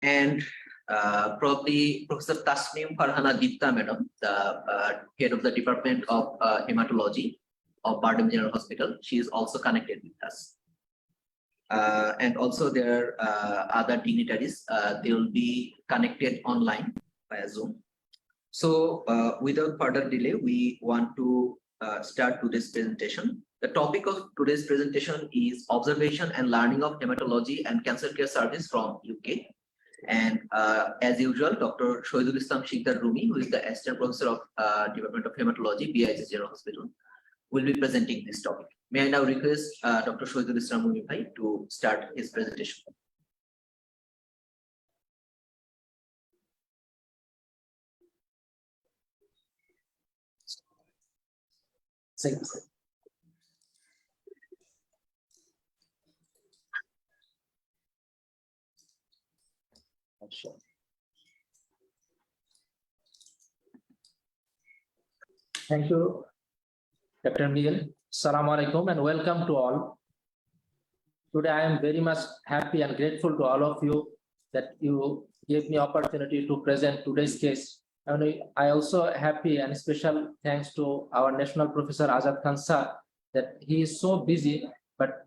and probably Professor Tasneem Farhana Dipta Madam, the head of the Department of Hematology of Bardem General Hospital. She is also connected with us. And also there are other dignitaries. They will be connected online via Zoom. So without further delay, we want to start today's presentation. The topic of today's presentation is observation and learning of hematology and cancer care service from UK. And as usual, Dr. Shohidul Islam Shikdar Rumi, who is the Assistant Professor of Department of Hematology, BIHS General Hospital, will be presenting this topic. May I now request Dr. Shohidul Islam Rumi Bhai to start his presentation. Thank you. Sure. Thank you, Dr. Miguel. Assalamu alaikum and welcome to all. Today I am very much happy and grateful to all of you that you gave me opportunity to present today's case. And I also happy and special thanks to our National Professor Azad Khan sir that he is so busy, but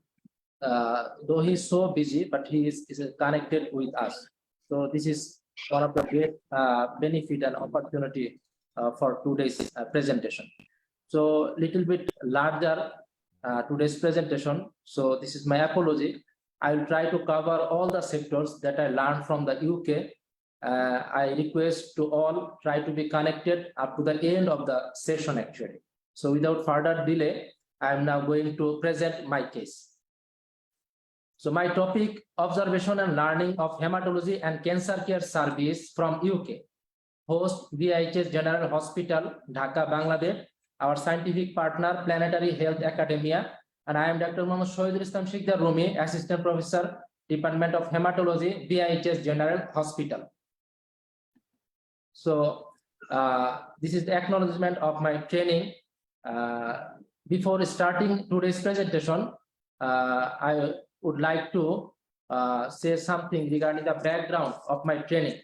though he is so busy, but he is connected with us. So this is one of the great benefit and opportunity for today's presentation. So little bit larger today's presentation. So this is my apology. I will try to cover all the sectors that I learned from the UK. I request to all try to be connected up to the end of the session actually. So without further delay, I am now going to present my case. So my topic, observation and learning of hematology and cancer care service from UK. Host BIHS General Hospital, Dhaka, Bangladesh. Our scientific partner, Planetary Health Academia. And I am Dr. Mohammad Shohidul Islam Shikdar Rumi, Assistant Professor, Department of Hematology, BIHS General Hospital. So this is the acknowledgement of my training. Before starting today's presentation, I would like to say something regarding the background of my training.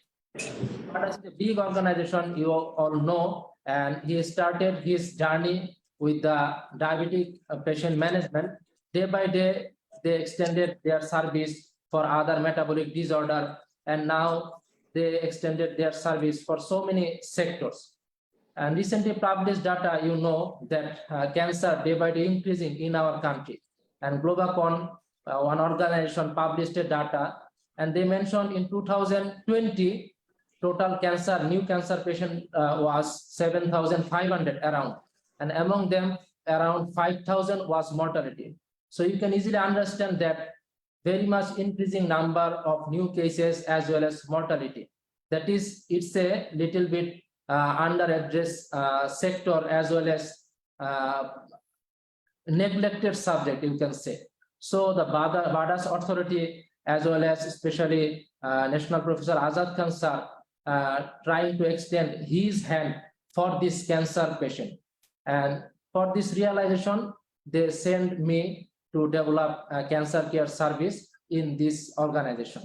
What is a big organization you all know, and he started his journey with the diabetic patient management. Day by day, they extended their service for other metabolic disorder, and now they extended their service for so many sectors. And recently published data, you know that cancer day by day increasing in our country. And Globacon, one organization, published a data, and they mentioned in 2020, total cancer, new cancer patient was 7,500 around. And among them, around 5,000 was mortality. So you can easily understand that very much increasing number of new cases as well as mortality. That is, it's a little bit under-addressed sector as well as neglected subject, you can say. So the Badas Authority as well as especially National Professor Azad Khan sir trying to extend his hand for this cancer patient. And for this realization, they sent me to develop a cancer care service in this organization.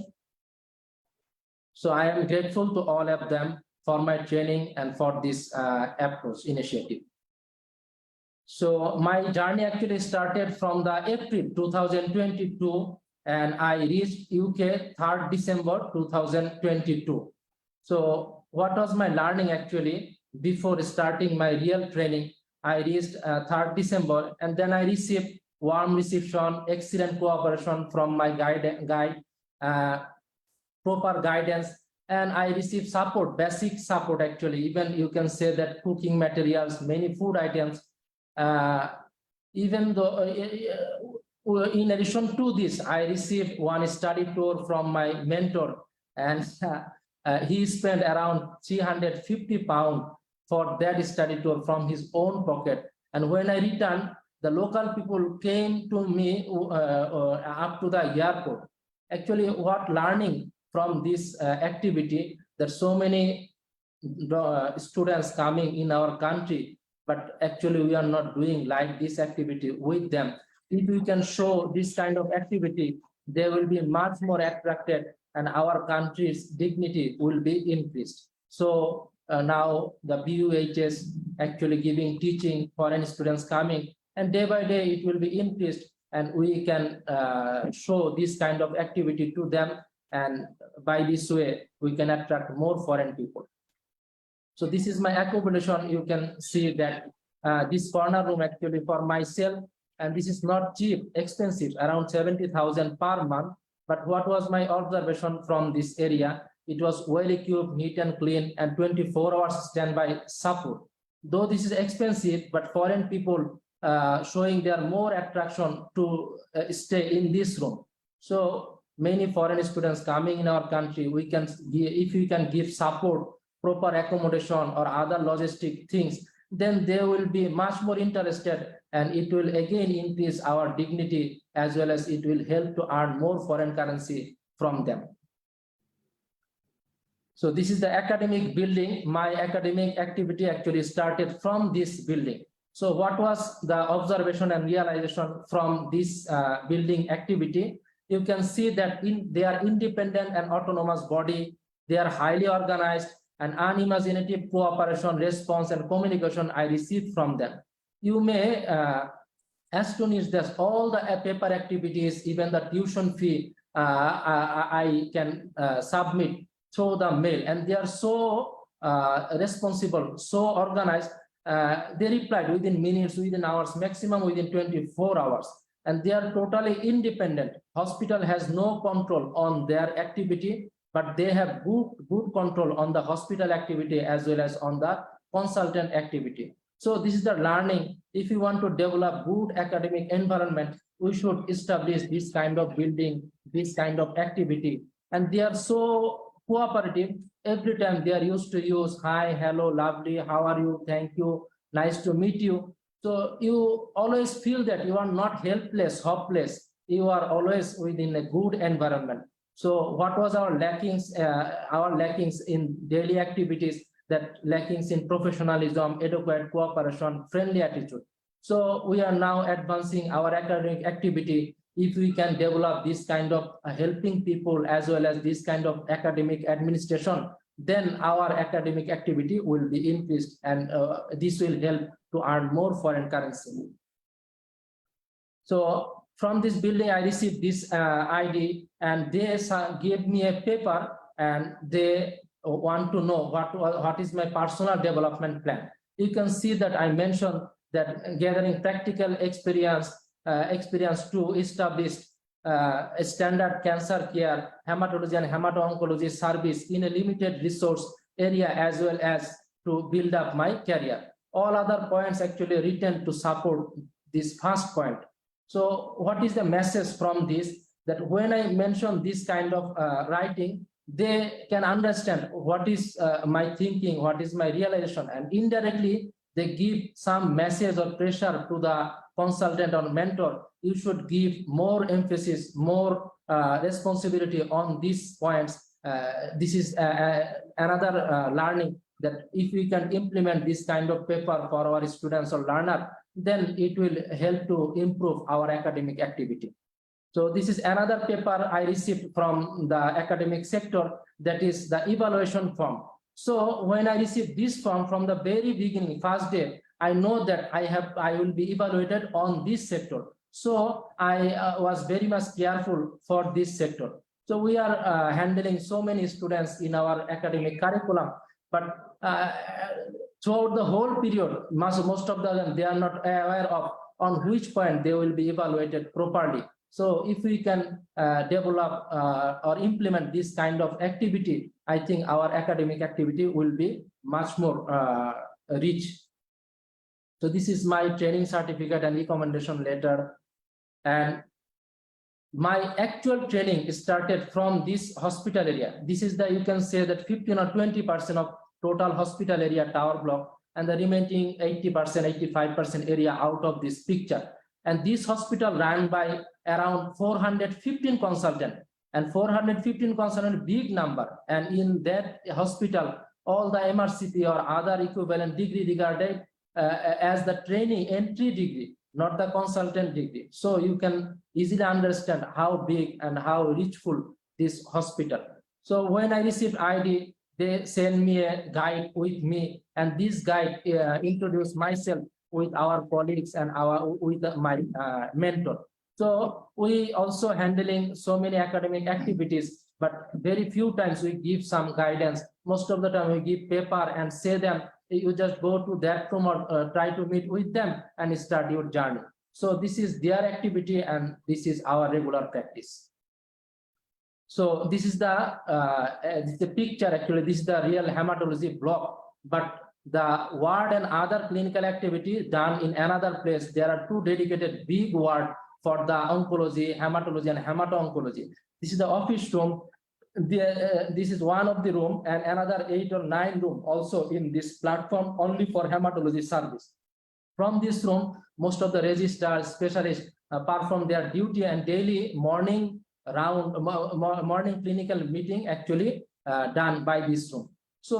So I am grateful to all of them for my training and for this approach initiative. So my journey actually started from the April 2022, and I reached UK 3rd December 2022. So what was my learning actually before starting my real training? I reached 3rd December, and then I received warm reception, excellent cooperation from my guide, proper guidance, and I received support, basic support actually. Even you can say that cooking materials, many food items. Even though in addition to this, I received one study tour from my mentor, and he spent around 350 pounds for that study tour from his own pocket. And when I returned, the local people came to me up to the airport. Actually, what learning from this activity, that so many students coming in our country, but actually we are not doing like this activity with them. If we can show this kind of activity, they will be much more attracted and our country's dignity will be increased. So now the BUHS actually giving teaching, foreign students coming, and day by day it will be increased, and we can show this kind of activity to them, and by this way we can attract more foreign people. So this is my accommodation. You can see that this corner room actually for myself, and this is not cheap, expensive, around 70,000 per month. But what was my observation from this area? It was well equipped, neat and clean, and 24 hours standby support. Though this is expensive, but foreign people showing their more attraction to stay in this room. So many foreign students coming in our country, we can, if we can give support, proper accommodation or other logistic things, then they will be much more interested, and it will again increase our dignity, as well as it will help to earn more foreign currency from them. So this is the academic building. My academic activity actually started from this building. So what was the observation and realization from this building activity? You can see that they are independent and autonomous body. They are highly organized, and unimaginative cooperation, response, and communication I received from them. You may astonish that all the paper activities, even the tuition fee, I can submit through the mail, and they are so responsible, so organized. They replied within minutes, within hours, maximum within 24 hours, and they are totally independent. Hospital has no control on their activity, but they have good control on the hospital activity as well as on the consultant activity. So this is the learning. If you want to develop good academic environment, we should establish this kind of building, this kind of activity. And they are so cooperative. Every time they are used to use hi, hello, lovely, how are you, thank you, nice to meet you. So you always feel that you are not helpless, hopeless. You are always within a good environment. So what was our lackings? Our lackings in daily activities, that lackings in professionalism, adequate cooperation, friendly attitude. So we are now advancing our academic activity. If we can develop this kind of helping people as well as this kind of academic administration, then our academic activity will be increased, and this will help to earn more foreign currency. So from this building, I received this ID, and they gave me a paper, and they want to know what is my personal development plan. You can see that I mentioned that gathering practical experience to establish a standard cancer care, hematology and hemato-oncology service in a limited resource area, as well as to build up my career. All other points actually written to support this first point. So what is the message from this? That when I mention this kind of writing, they can understand what is my thinking, what is my realization, and indirectly they give some message or pressure to the consultant or mentor. You should give more emphasis, more responsibility on these points. This is another learning, that if we can implement this kind of paper for our students or learner, then it will help to improve our academic activity. So this is another paper I received from the academic sector, that is the evaluation form. So when I received this form, from the very beginning, first day, I know that I will be evaluated on this sector. So I was very much careful for this sector. So we are handling so many students in our academic curriculum, but throughout the whole period, most of them, they are not aware of on which point they will be evaluated properly. So if we can develop or implement this kind of activity, I think our academic activity will be much more rich. So this is my training certificate and recommendation letter. And my actual training started from this hospital area. This is the, you can say that 15 or 20% of total hospital area tower block, and the remaining 80%, 85% area out of this picture. And this hospital ran by around 415 consultants, and 415 consultant, big number. And in that hospital, all the MRCP or other equivalent degree regarded as the training entry degree, not the consultant degree. So you can easily understand how big and how richful this hospital. So when I received ID, they send me a guide with me, and this guide introduced myself with our colleagues and my mentor. So we also handling so many academic activities, but very few times we give some guidance. Most of the time we give paper and say them, you just go to that room or try to meet with them and start your journey. So this is their activity and this is our regular practice. So this is the picture. Actually, this is the real hematology block, but the ward and other clinical activity done in another place. There are two dedicated big ward for the oncology, hematology, and hemato-oncology. This is the office room. This is one of the room, and another 8 or 9 room also in this platform only for hematology service. From this room, most of the registrars, specialists perform their duty and daily morning clinical meeting actually done by this room. So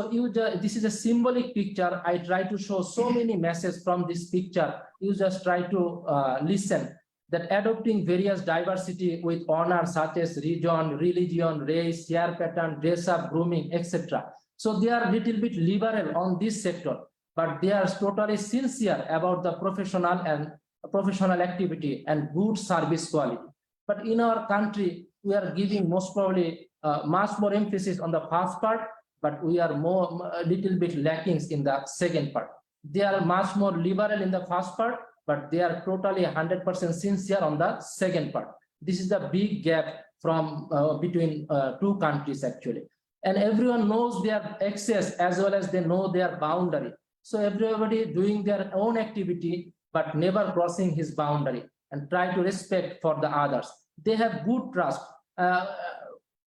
this is a symbolic picture. I try to show so many messages from this picture. You just try to listen. That adopting various diversity with honor such as region, religion, race, hair pattern, dress up, grooming, etc. So they are little bit liberal on this sector, but they are totally sincere about the professional activity and good service quality. But in our country, we are giving most probably much more emphasis on the first part, but we are a little bit lacking in the second part. They are much more liberal in the first part, but they are totally 100% sincere on the second part. This is the big gap from between two countries actually. And everyone knows their access as well as they know their boundary. So everybody doing their own activity, but never crossing his boundary and try to respect for the others. They have good trust.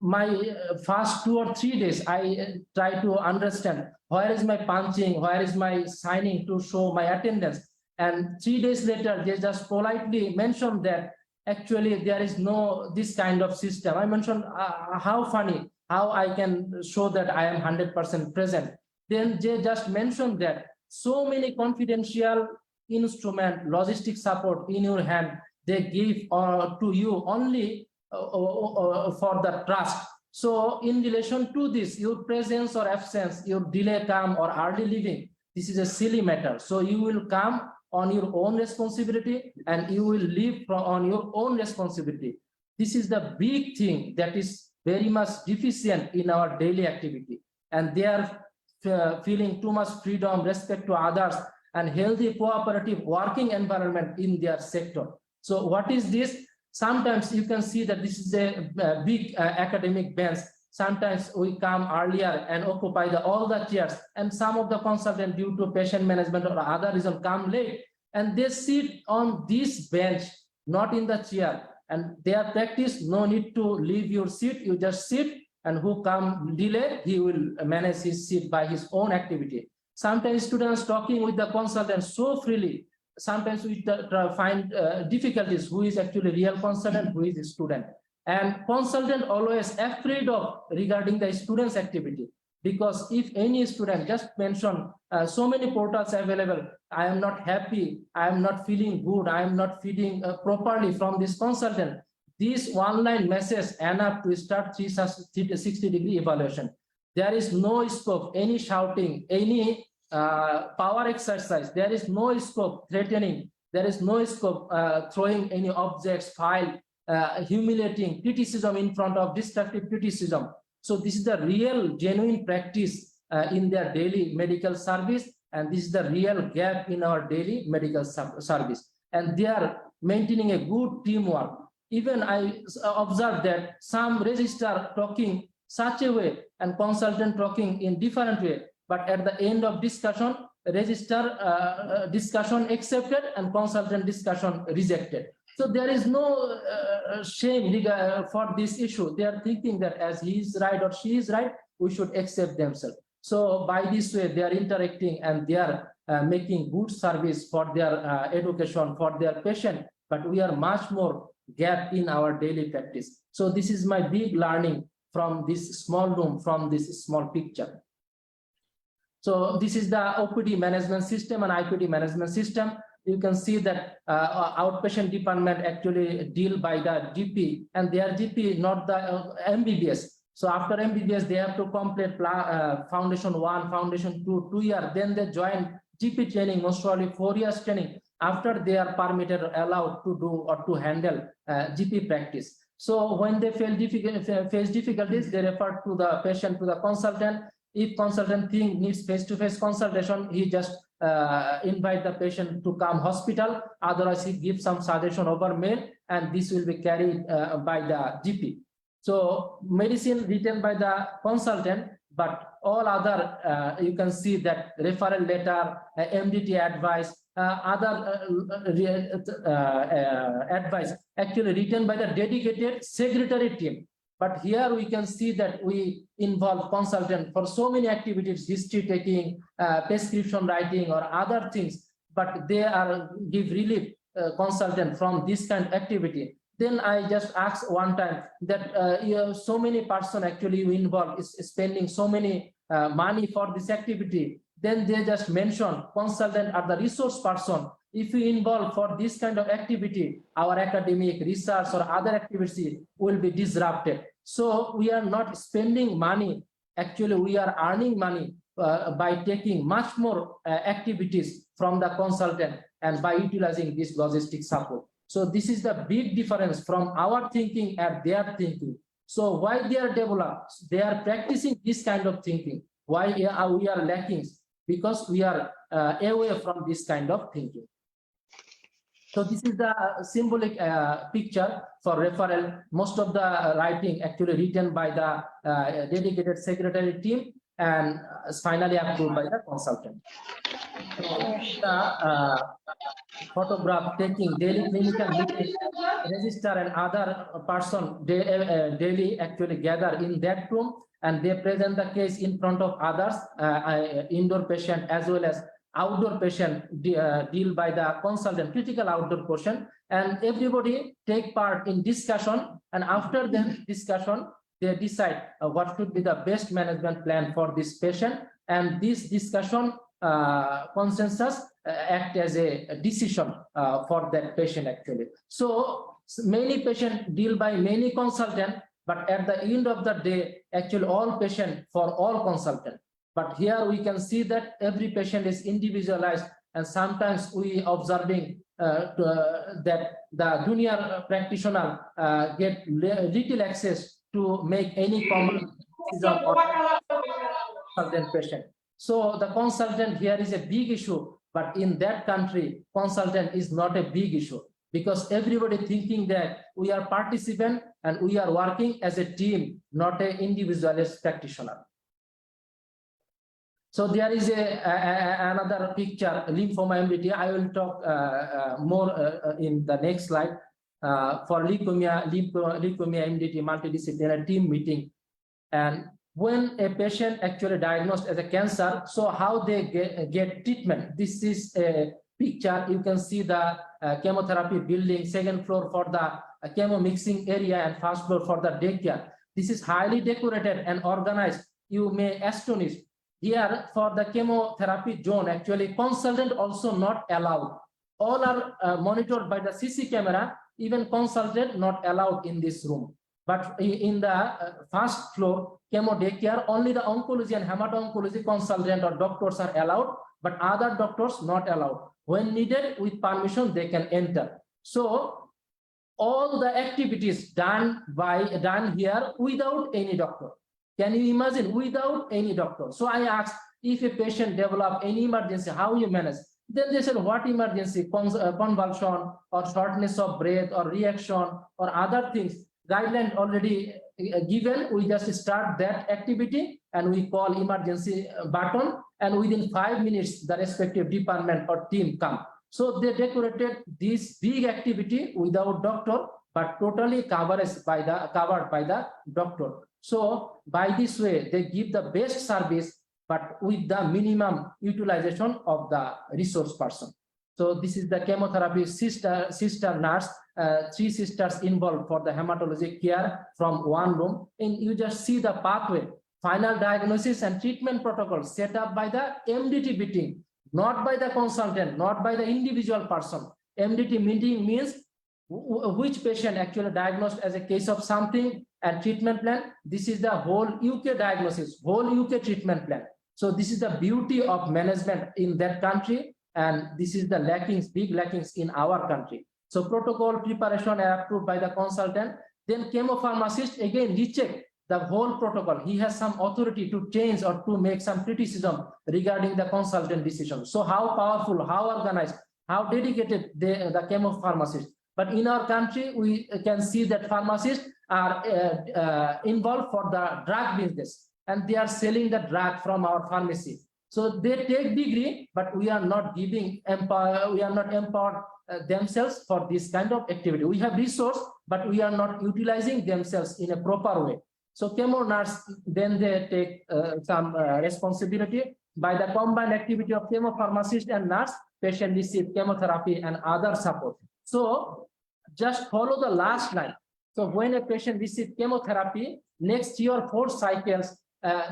My first 2 or 3 days, I try to understand where is my punching, where is my signing to show my attendance. And 3 days later, they just politely mentioned that actually there is no this kind of system. I mentioned how funny, how I can show that I am 100% present. Then they just mentioned that so many confidential instrument, logistic support in your hand, they give to you only for the trust. So in relation to this, your presence or absence, your delay come or early leaving, this is a silly matter. So you will come on your own responsibility and you will leave on your own responsibility. This is the big thing that is very much deficient in our daily activity. And they are feeling too much freedom, respect to others, and healthy cooperative working environment in their sector. So what is this? Sometimes you can see that this is a big academic bench. Sometimes we come earlier and occupy all the chairs, and some of the consultants due to patient management or other reason come late, and they sit on this bench, not in the chair. And their practice, no need to leave your seat, you just sit, and who come delay, he will manage his seat by his own activity. Sometimes students talking with the consultant so freely. Sometimes we find difficulties, who is actually real consultant, who is a student. And consultant always afraid of regarding the student's activity, because if any student just mention so many portals available, I am not happy, I am not feeling good, I am not feeling properly from this consultant, this one line message enough to start 360-degree evaluation. There is no scope, any shouting, any power exercise, there is no scope threatening, there is no scope throwing any objects, file, humiliating criticism in front of destructive criticism. So this is the real genuine practice in their daily medical service, and this is the real gap in our daily medical service. And they are maintaining a good teamwork. Even I observed that some registrar talking such a way and consultant talking in different way, but at the end of discussion, registrar discussion accepted and consultant discussion rejected. So there is no shame for this issue. They are thinking that as he is right or she is right, we should accept themselves. So by this way, they are interacting and they are making good service for their education, for their patient, but we are much more gap in our daily practice. So this is my big learning from this small room, from this small picture. So this is the OPD management system and IPD management system. you can see that outpatient department actually deal by the GP, and their GP not the MBBS. So after MBBS, they have to complete foundation 1, foundation 2, 2 years. Then they join GP training, most probably 4 years training. After they are permitted or allowed to do or to handle GP practice. So when they face difficulties, they refer to the patient to the consultant. If consultant needs face-to-face consultation, he just invite the patient to come hospital. Otherwise, he gives some suggestion over mail, and this will be carried by the GP. So medicine written by the consultant, but all other you can see that referral letter, MDT advice, other advice actually written by the dedicated secretary team. But here we can see that we involve consultant for so many activities, history taking, prescription writing, or other things, but they are give relief consultant from this kind of activity. Then I just asked one time that you have so many person actually you involved is spending so many money for this activity. Then they just mention consultant are the resource person. If we involve for this kind of activity, our academic research or other activity will be disrupted. So we are not spending money. Actually, we are earning money by taking much more activities from the consultant and by utilizing this logistic support. So this is the big difference from our thinking and their thinking. So why they are developed? They are practicing this kind of thinking. Why we are lacking? Because we are away from this kind of thinking. So this is the symbolic picture for referral. Most of the writing actually written by the dedicated secretary team and finally approved by the consultant. So, photograph taking, daily clinical meeting, register and other person daily actually gather in that room, and they present the case in front of others, indoor patient as well as outdoor patient deal by the consultant, critical outdoor portion, and everybody take part in discussion, and after the discussion they decide what should be the best management plan for this patient, and this discussion consensus act as a decision for that patient actually. So many patients deal by many consultants, but at the end of the day, actually all patient for all consultant. But here we can see that every patient is individualized, and sometimes we observing that the junior practitioner get little access to make any common decision on consultant patient. So the consultant here is a big issue, but in that country, consultant is not a big issue, because everybody thinking that we are participant and we are working as a team, not an individualist practitioner. So there is another picture, lymphoma MDT. I will talk more in the next slide. For leukemia MDT multidisciplinary team meeting. And when a patient actually diagnosed as a cancer, so how they get treatment. This is a picture. You can see the chemotherapy building, second floor for the chemo mixing area and first floor for the daycare. This is highly decorated and organized. You may astonish. Here for the chemotherapy zone, actually consultant also not allowed. All are monitored by the CC camera, even consultant not allowed in this room. But in the first floor, chemo daycare, only the oncology and hemato-oncology consultant or doctors are allowed, but other doctors not allowed. When needed, with permission, they can enter. So all the activities done here without any doctor. Can you imagine? Without any doctor. So I asked, if a patient develop any emergency, how you manage? Then they said, what emergency? Convulsion or shortness of breath or reaction or other things. Guideline already given. We just start that activity and we call emergency button, and within 5 minutes the respective department or team come. So they decorated this big activity without doctor, but totally covered by the doctor. So by this way, they give the best service, but with the minimum utilization of the resource person. So this is the chemotherapy sister nurse, 3 sisters involved for the hematology care from one room. And you just see the pathway, final diagnosis and treatment protocol set up by the MDT meeting. not by the consultant, not by the individual person. MDT meeting means which patient actually diagnosed as a case of something and treatment plan. This is the whole UK diagnosis, whole UK treatment plan. So this is the beauty of management in that country, and this is the lackings, big lackings in our country. So protocol preparation approved by the consultant, then chemopharmacist again recheck the whole protocol. He has some authority to change or to make some criticism regarding the consultant decision. So how powerful, how organized, how dedicated the chemopharmacist. But in our country, we can see that pharmacists are involved for the drug business, and they are selling the drug from our pharmacy. So they take degree, but we are not giving we are not empowered themselves for this kind of activity. We have resource, but we are not utilizing themselves in a proper way. So chemo nurse, then they take some responsibility. By the combined activity of chemo pharmacist and nurse, patient receive chemotherapy and other support. So just follow the last line. So when a patient receives chemotherapy, next 3 or 4 cycles,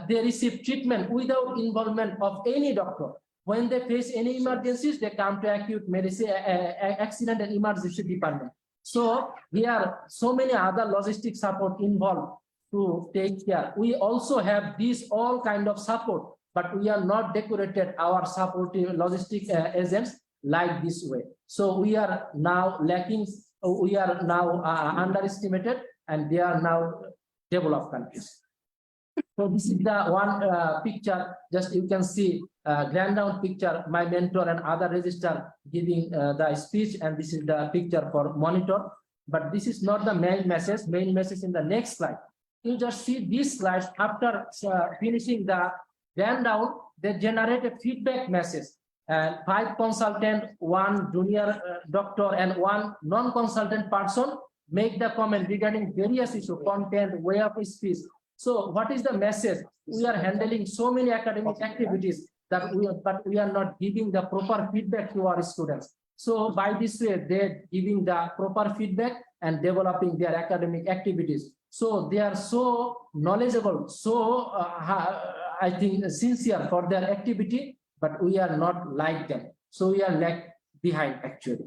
they receive treatment without involvement of any doctor. When they face any emergencies, they come to acute medicine, accident and emergency department. So here are so many other logistic support involved to take care. We also have these all kind of support, but we are not decorated our supportive logistic agents like this way. So we are now lacking, we are now underestimated, and they are now developed countries. So this is the one picture, just you can see grand down picture, my mentor and other registrar giving the speech, and this is the picture for monitor. But this is not the main message in the next slide. You just see these slides after finishing the grand down, they generate a feedback message. 5 consultant, 1 junior doctor, and 1 non-consultant person make the comment regarding various issues, content, way of speech. So what is the message? We are handling so many academic activities that but we are not giving the proper feedback to our students. So by this way, they're giving the proper feedback and developing their academic activities. So they are so knowledgeable, so I think sincere for their activity, but we are not like them. So we are lag behind actually.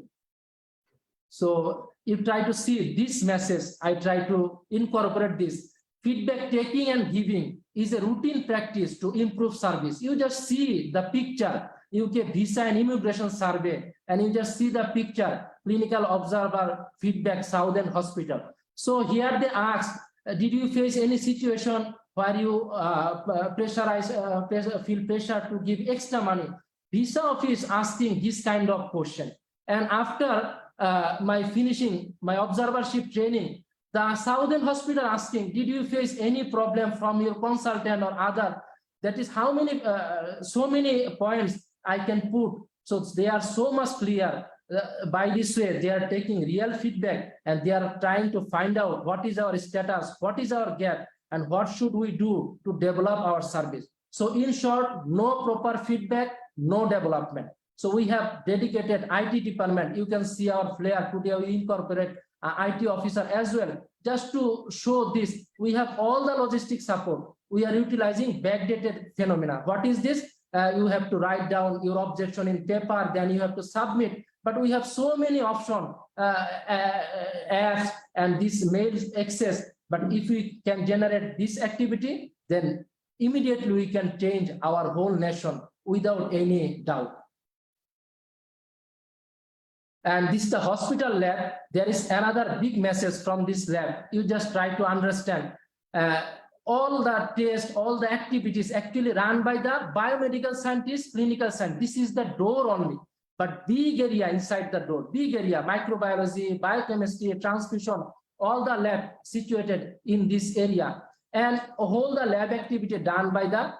So you try to see this message, I try to incorporate this. Feedback taking and giving is a routine practice to improve service. You just see the picture, UK visa and immigration survey, and you just see the picture, clinical observer feedback, Southern Hospital. So here they ask, did you face any situation where you feel pressure to give extra money? Visa office asking this kind of question. And after my finishing my observership training, the Southern Hospital asking, did you face any problem from your consultant or other? That is how many, so many points I can put. So they are so much clear. By this way, they are taking real feedback and they are trying to find out what is our status, what is our gap, and what should we do to develop our service. So in short, no proper feedback, no development. So we have dedicated IT department. You can see our flare today. We incorporate IT officer as well. Just to show this, we have all the logistic support. We are utilizing backdated phenomena. What is this? You have to write down your objection in paper, then you have to submit. But we have so many options, apps, and this mail access. But if we can generate this activity, then immediately we can change our whole nation without any doubt. And this is the hospital lab. There is another big message from this lab. You just try to understand all the tests, all the activities actually run by the biomedical scientists, clinical scientists. This is the door only, but big area inside the door, big area, microbiology, biochemistry, transfusion, all the lab situated in this area. And all the lab activity done by the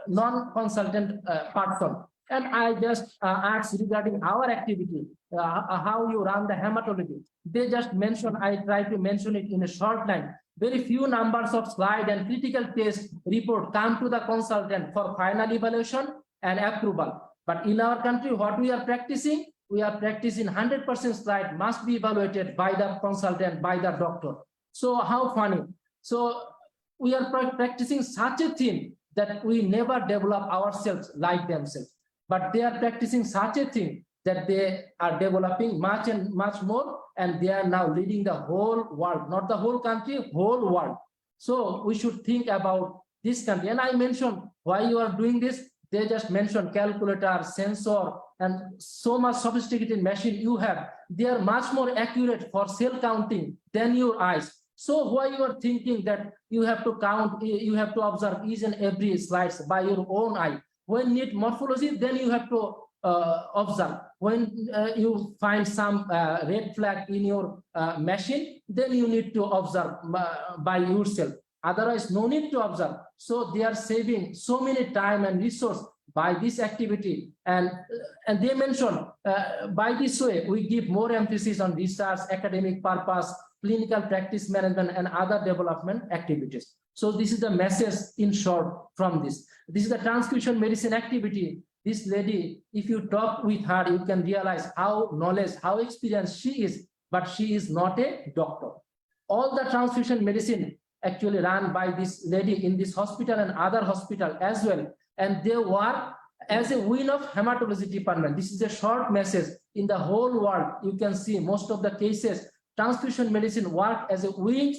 non-consultant person. And I just asked regarding our activity, how you run the hematology. They just mentioned, I try to mention it in a short line. Very few numbers of slide and critical test report come to the consultant for final evaluation and approval. But in our country, what we are practicing 100% slide must be evaluated by the consultant, by the doctor. So how funny. So we are practicing such a thing that we never develop ourselves like themselves. but they are practicing such a thing that they are developing much and much more, and they are now leading the whole world, not the whole country, whole world. So we should think about this country. And I mentioned why you are doing this. They just mentioned calculator, sensor, and so much sophisticated machine you have. They are much more accurate for cell counting than your eyes. So why you are thinking that you have to count, you have to observe each and every slides by your own eye? When need morphology, then you have to observe. When you find some red flag in your machine, then you need to observe by yourself. Otherwise, no need to observe. So they are saving so many time and resource by this activity. And they mentioned by this way, we give more emphasis on research, academic purpose, clinical practice management, and other development activities. So this is the message in short from this. This is the transfusion medicine activity. This lady, if you talk with her, you can realize how knowledge, how experienced she is, but she is not a doctor. All the transfusion medicine actually run by this lady in this hospital and other hospital as well. And they work as a wing of hematology department. This is a short message. In the whole world, you can see most of the cases, transfusion medicine work as a wing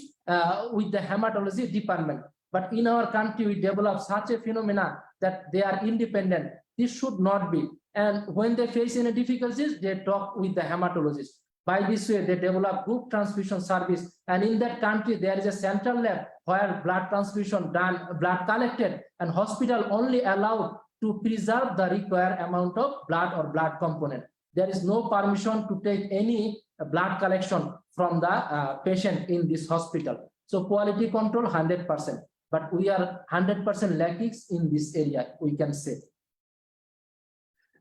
with the hematology department. But in our country, we develop such a phenomena that they are independent. This should not be. And when they face any difficulties, they talk with the hematologist. By this way, they develop group transfusion service. And in that country, there is a central lab where blood transfusion done, blood collected, and hospital only allowed to preserve the required amount of blood or blood component. There is no permission to take any blood collection from the patient in this hospital. So quality control 100%, but we are 100% lacking in this area, we can say.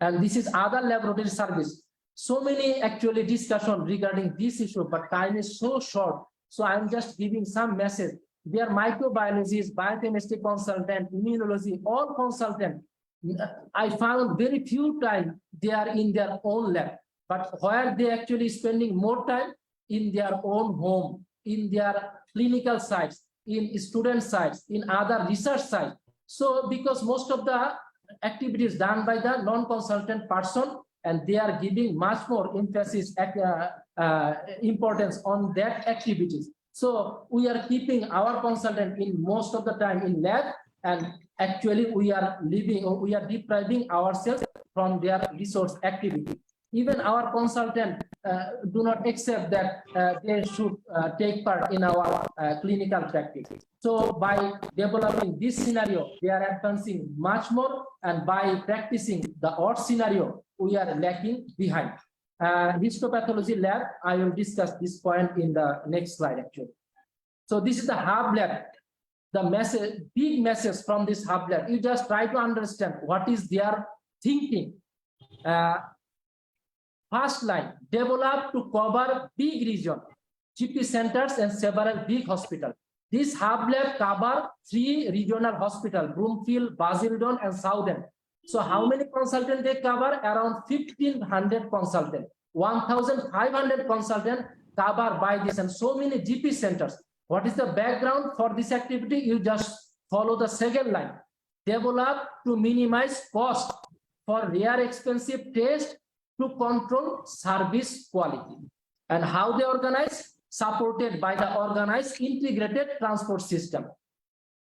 And this is other laboratory service. So many actually discussion regarding this issue, but time is so short. So I'm just giving some message. They are microbiologists, biochemistry consultant, immunology, all consultant. I found very few time they are in their own lab, but where they actually spending more time in their own home, in their clinical sites, in student sites, in other research sites. So because most of the activities done by the non-consultant person, and they are giving much more emphasis, importance on that activities. So we are keeping our consultant in most of the time in lab, and actually we are leaving, or we are depriving ourselves from their resource activity. Even our consultant do not accept that they should take part in our clinical practice. So by developing this scenario, they are advancing much more, and by practicing the odd scenario, we are lacking behind. Histopathology lab, I will discuss this point in the next slide actually. So this is the hub lab. The message, big message from this hub lab, you just try to understand what is their thinking. First line, develop to cover big region, GP centers and several big hospitals. This hub lab cover 3 regional hospitals, Broomfield, Basildon, and Southend. So how many consultants they cover? Around 1,500 consultants, 1,500 consultants covered by this, and so many GP centers. What is the background for this activity? You just follow the second line. Develop to minimize cost for rare expensive tests to control service quality. And how they organize? Supported by the organized integrated transport system.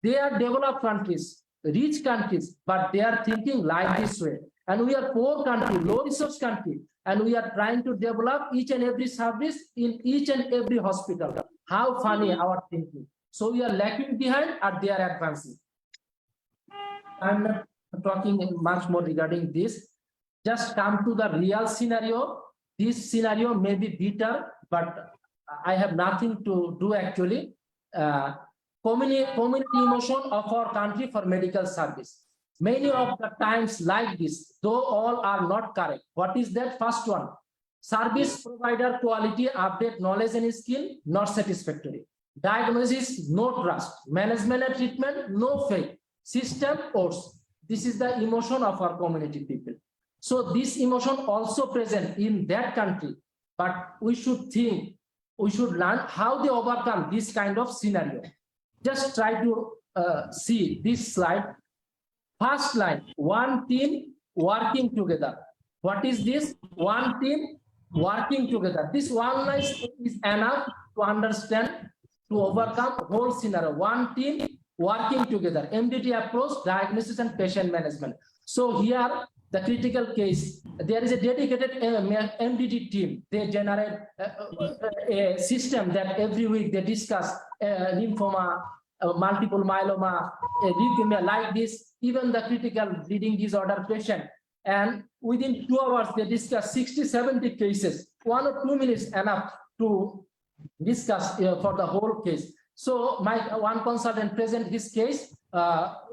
They are developed countries, rich countries, but they are thinking like this way. And we are poor country, low resource country, and we are trying to develop each and every service in each and every hospital. How funny our thinking. So we are lacking behind, and they are advancing. I'm not talking much more regarding this. Just come to the real scenario. This scenario may be bitter, but I have nothing to do actually. Community emotion of our country for medical service. Many of the times like this, though all are not correct. What is that? First one, service provider quality, update knowledge and skill, not satisfactory. Diagnosis, no trust. Management and treatment, no faith. System, course. This is the emotion of our community people. So this emotion also present in that country, but we should think, we should learn how they overcome this kind of scenario. Just try to see this slide. First line, one team working together. What is this? One team working together. This one line is enough to understand, to overcome whole scenario. One team working together. MDT approach, diagnosis and patient management. So here, the critical case, there is a dedicated MDT team. They generate a system that every week they discuss lymphoma, multiple myeloma, leukemia like this, even the critical bleeding disorder patient. And within 2 hours, they discuss 60, 70 cases, 1 or 2 minutes enough to discuss for the whole case. So my one consultant present his case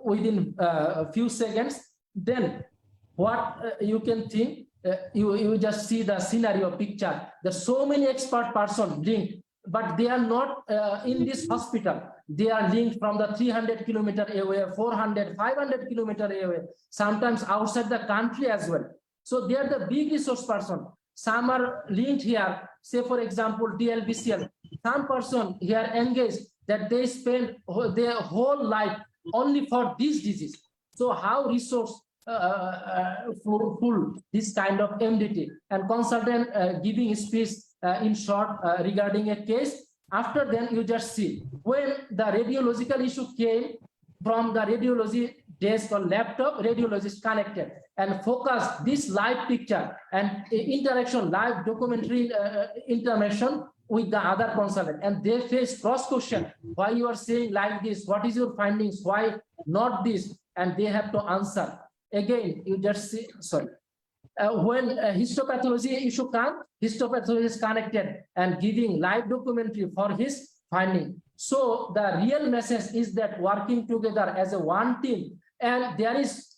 within a few seconds. Then what you can think, you just see the scenario picture. There's so many expert person linked, but they are not in this hospital. They are linked from the 300 kilometer away, 400, 500 kilometer away, sometimes outside the country as well. So they are the big resource person. Some are linked here, say for example, DLBCL. Some person here engaged that they spend their whole life only for this disease. So how resource full this kind of MDT and consultant giving speech in short regarding a case. After then you just see when the radiological issue came from the radiology desk or laptop, radiologist connected and focus this live picture and interaction, live documentary information with the other consultant, and they face cross question. Why you are saying like this? What is your findings? Why not this? And they have to answer. Again, you just see, sorry. When histopathology issue comes, histopathologist is connected and giving live documentary for his finding. So the real message is that working together as a one team, and there is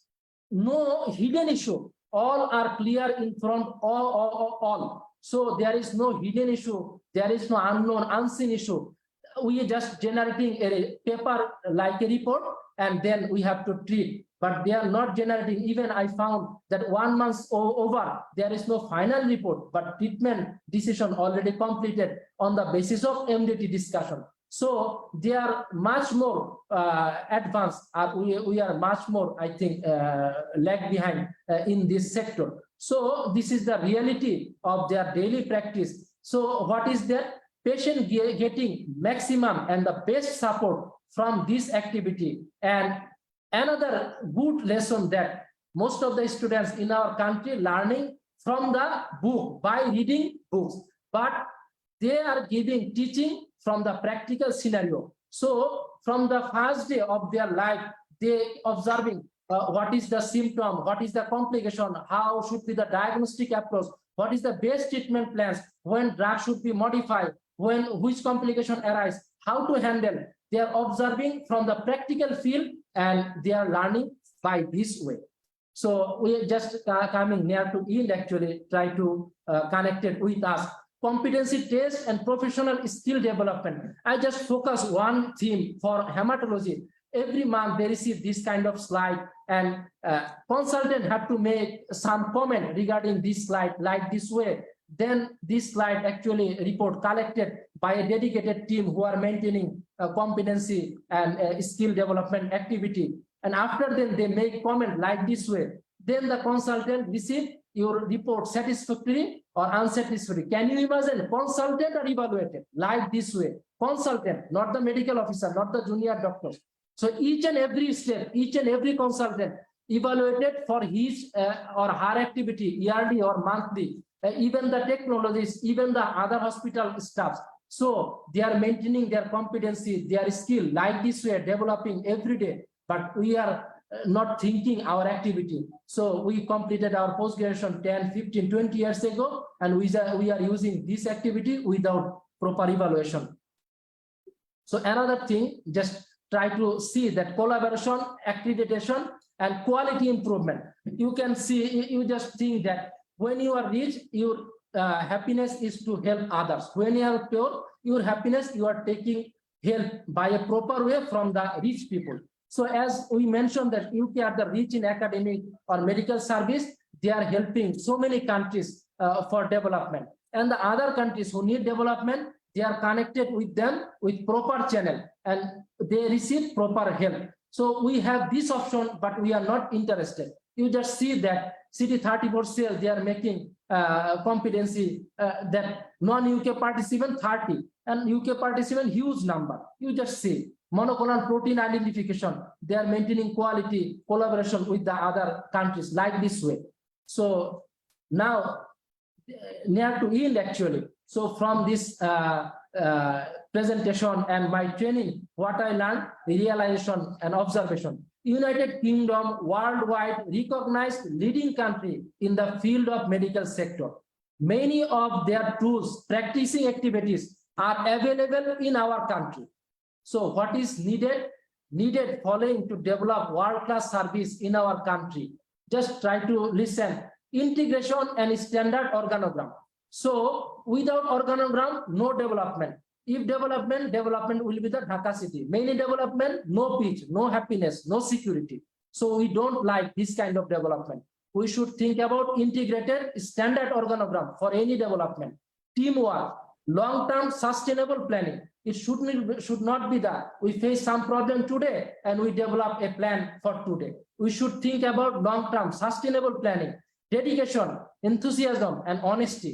no hidden issue. All are clear in front, all. So there is no hidden issue. There is no unknown, unseen issue. We are just generating a paper like a report, and then we have to treat. But they are not generating. Even I found that 1 month over, there is no final report, but treatment decision already completed on the basis of MDT discussion. So they are much more advanced. We are much more, I think, lag behind in this sector. So this is the reality of their daily practice. So what is that? Patient getting maximum and the best support from this activity. And another good lesson that most of the students in our country learning from the book by reading books, but they are giving teaching from the practical scenario. So from the first day of their life, they observing what is the symptom, what is the complication, how should be the diagnostic approach, what is the best treatment plans, when drug should be modified, when which complication arise, how to handle. They are observing from the practical field and they are learning by this way. So we are just coming near to end, actually try to connect it with us. Competency test and professional skill development. I just focus one theme for hematology. Every month they receive this kind of slide, and consultant have to make some comment regarding this slide like this way. Then this slide actually report collected by a dedicated team who are maintaining competency and skill development activity. And after then they make comment like this way. Then the consultant receive your report satisfactory or unsatisfactory. Can you imagine consultant are evaluated like this way? Consultant, not the medical officer, not the junior doctor. So each and every step, each and every consultant evaluated for his or her activity yearly or monthly. Even the technologists, even the other hospital staffs. So they are maintaining their competency, their skill like this way, developing every day. But we are not thinking our activity. So we completed our post-graduation 10, 15, 20 years ago, and we are using this activity without proper evaluation. So another thing, just try to see that collaboration, accreditation, and quality improvement. You can see, you just think that when you are rich, your happiness is to help others. When you are poor, your happiness, you are taking help by a proper way from the rich people. So as we mentioned that UK are the rich in academic or medical service, they are helping so many countries for development. And the other countries who need development, they are connected with them with proper channel and they receive proper help. So we have this option, but we are not interested. You just see that CD34 cells, they are making competency that non-UK participant 30 and UK participant huge number. You just see monoclonal protein identification. They are maintaining quality collaboration with the other countries like this way. So now near to end actually. So from this presentation and my training, what I learned, realization and observation. United Kingdom, worldwide recognized leading country in the field of medical sector. Many of their tools, practicing activities are available in our country. So what is needed? Needed following to develop world-class service in our country. Just try to listen. Integration and standard organogram. So without organogram, no development. If development will be the Dhaka city. Many development, no peace, no happiness, no security. So we don't like this kind of development. We should think about integrated standard organogram for any development. Teamwork, long-term sustainable planning. It should not be that we face some problem today and we develop a plan for today. We should think about long-term sustainable planning, dedication, enthusiasm, and honesty.